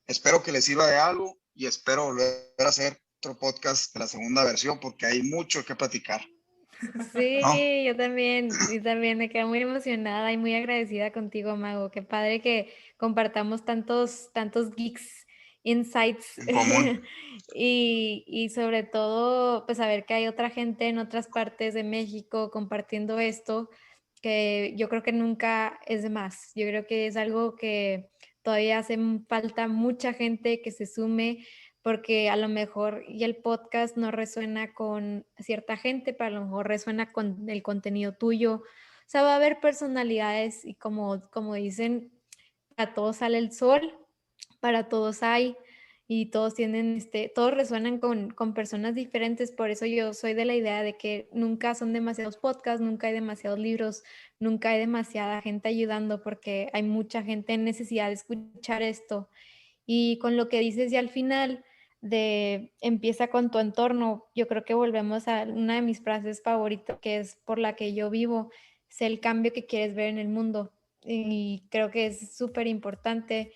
[SPEAKER 1] Espero que les sirva de algo y espero volver a hacer otro podcast de la segunda versión porque hay mucho que platicar, ¿no?
[SPEAKER 2] Sí, yo también me quedo muy emocionada y muy agradecida contigo, Mago. Qué padre que compartamos tantos geeks, insights
[SPEAKER 1] En común.
[SPEAKER 2] y sobre todo, pues saber que hay otra gente en otras partes de México compartiendo esto, que yo creo que nunca es de más. Yo creo que es algo que todavía hace falta mucha gente que se sume porque a lo mejor y el podcast no resuena con cierta gente, pero a lo mejor resuena con el contenido tuyo. O sea, va a haber personalidades y como dicen, para todos sale el sol, para todos hay y todos tienen, todos resuenan con personas diferentes. Por eso yo soy de la idea de que nunca son demasiados podcasts, nunca hay demasiados libros, nunca hay demasiada gente ayudando, porque hay mucha gente en necesidad de escuchar esto. Y con lo que dices ya al final de empieza con tu entorno, yo creo que volvemos a una de mis frases favoritas, que es por la que yo vivo: sé el cambio que quieres ver en el mundo. Y creo que es súper importante.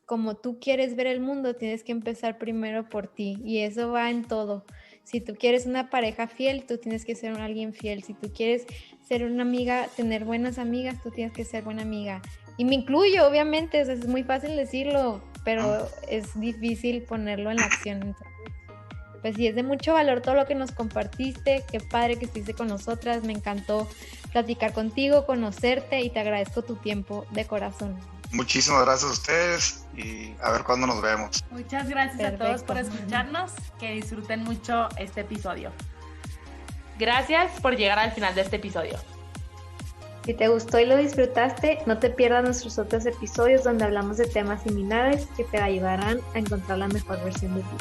[SPEAKER 2] Como tú quieres ver el mundo, tienes que empezar primero por ti, y eso va en todo. Si tú quieres una pareja fiel, tú tienes que ser alguien fiel. Si tú quieres ser una amiga, tener buenas amigas, tú tienes que ser buena amiga. Y me incluyo, obviamente, o sea, es muy fácil decirlo, pero es difícil ponerlo en la acción. Entonces, pues sí, es de mucho valor todo lo que nos compartiste. Qué padre que estuviste con nosotras. Me encantó platicar contigo, conocerte, y te agradezco tu tiempo de corazón.
[SPEAKER 1] Muchísimas gracias a ustedes y a ver cuándo nos vemos.
[SPEAKER 3] Muchas gracias a todos por escucharnos. Que disfruten mucho este episodio. Gracias por llegar al final de este episodio.
[SPEAKER 2] Si te gustó y lo disfrutaste, no te pierdas nuestros otros episodios donde hablamos de temas similares que te ayudarán a encontrar la mejor versión de ti.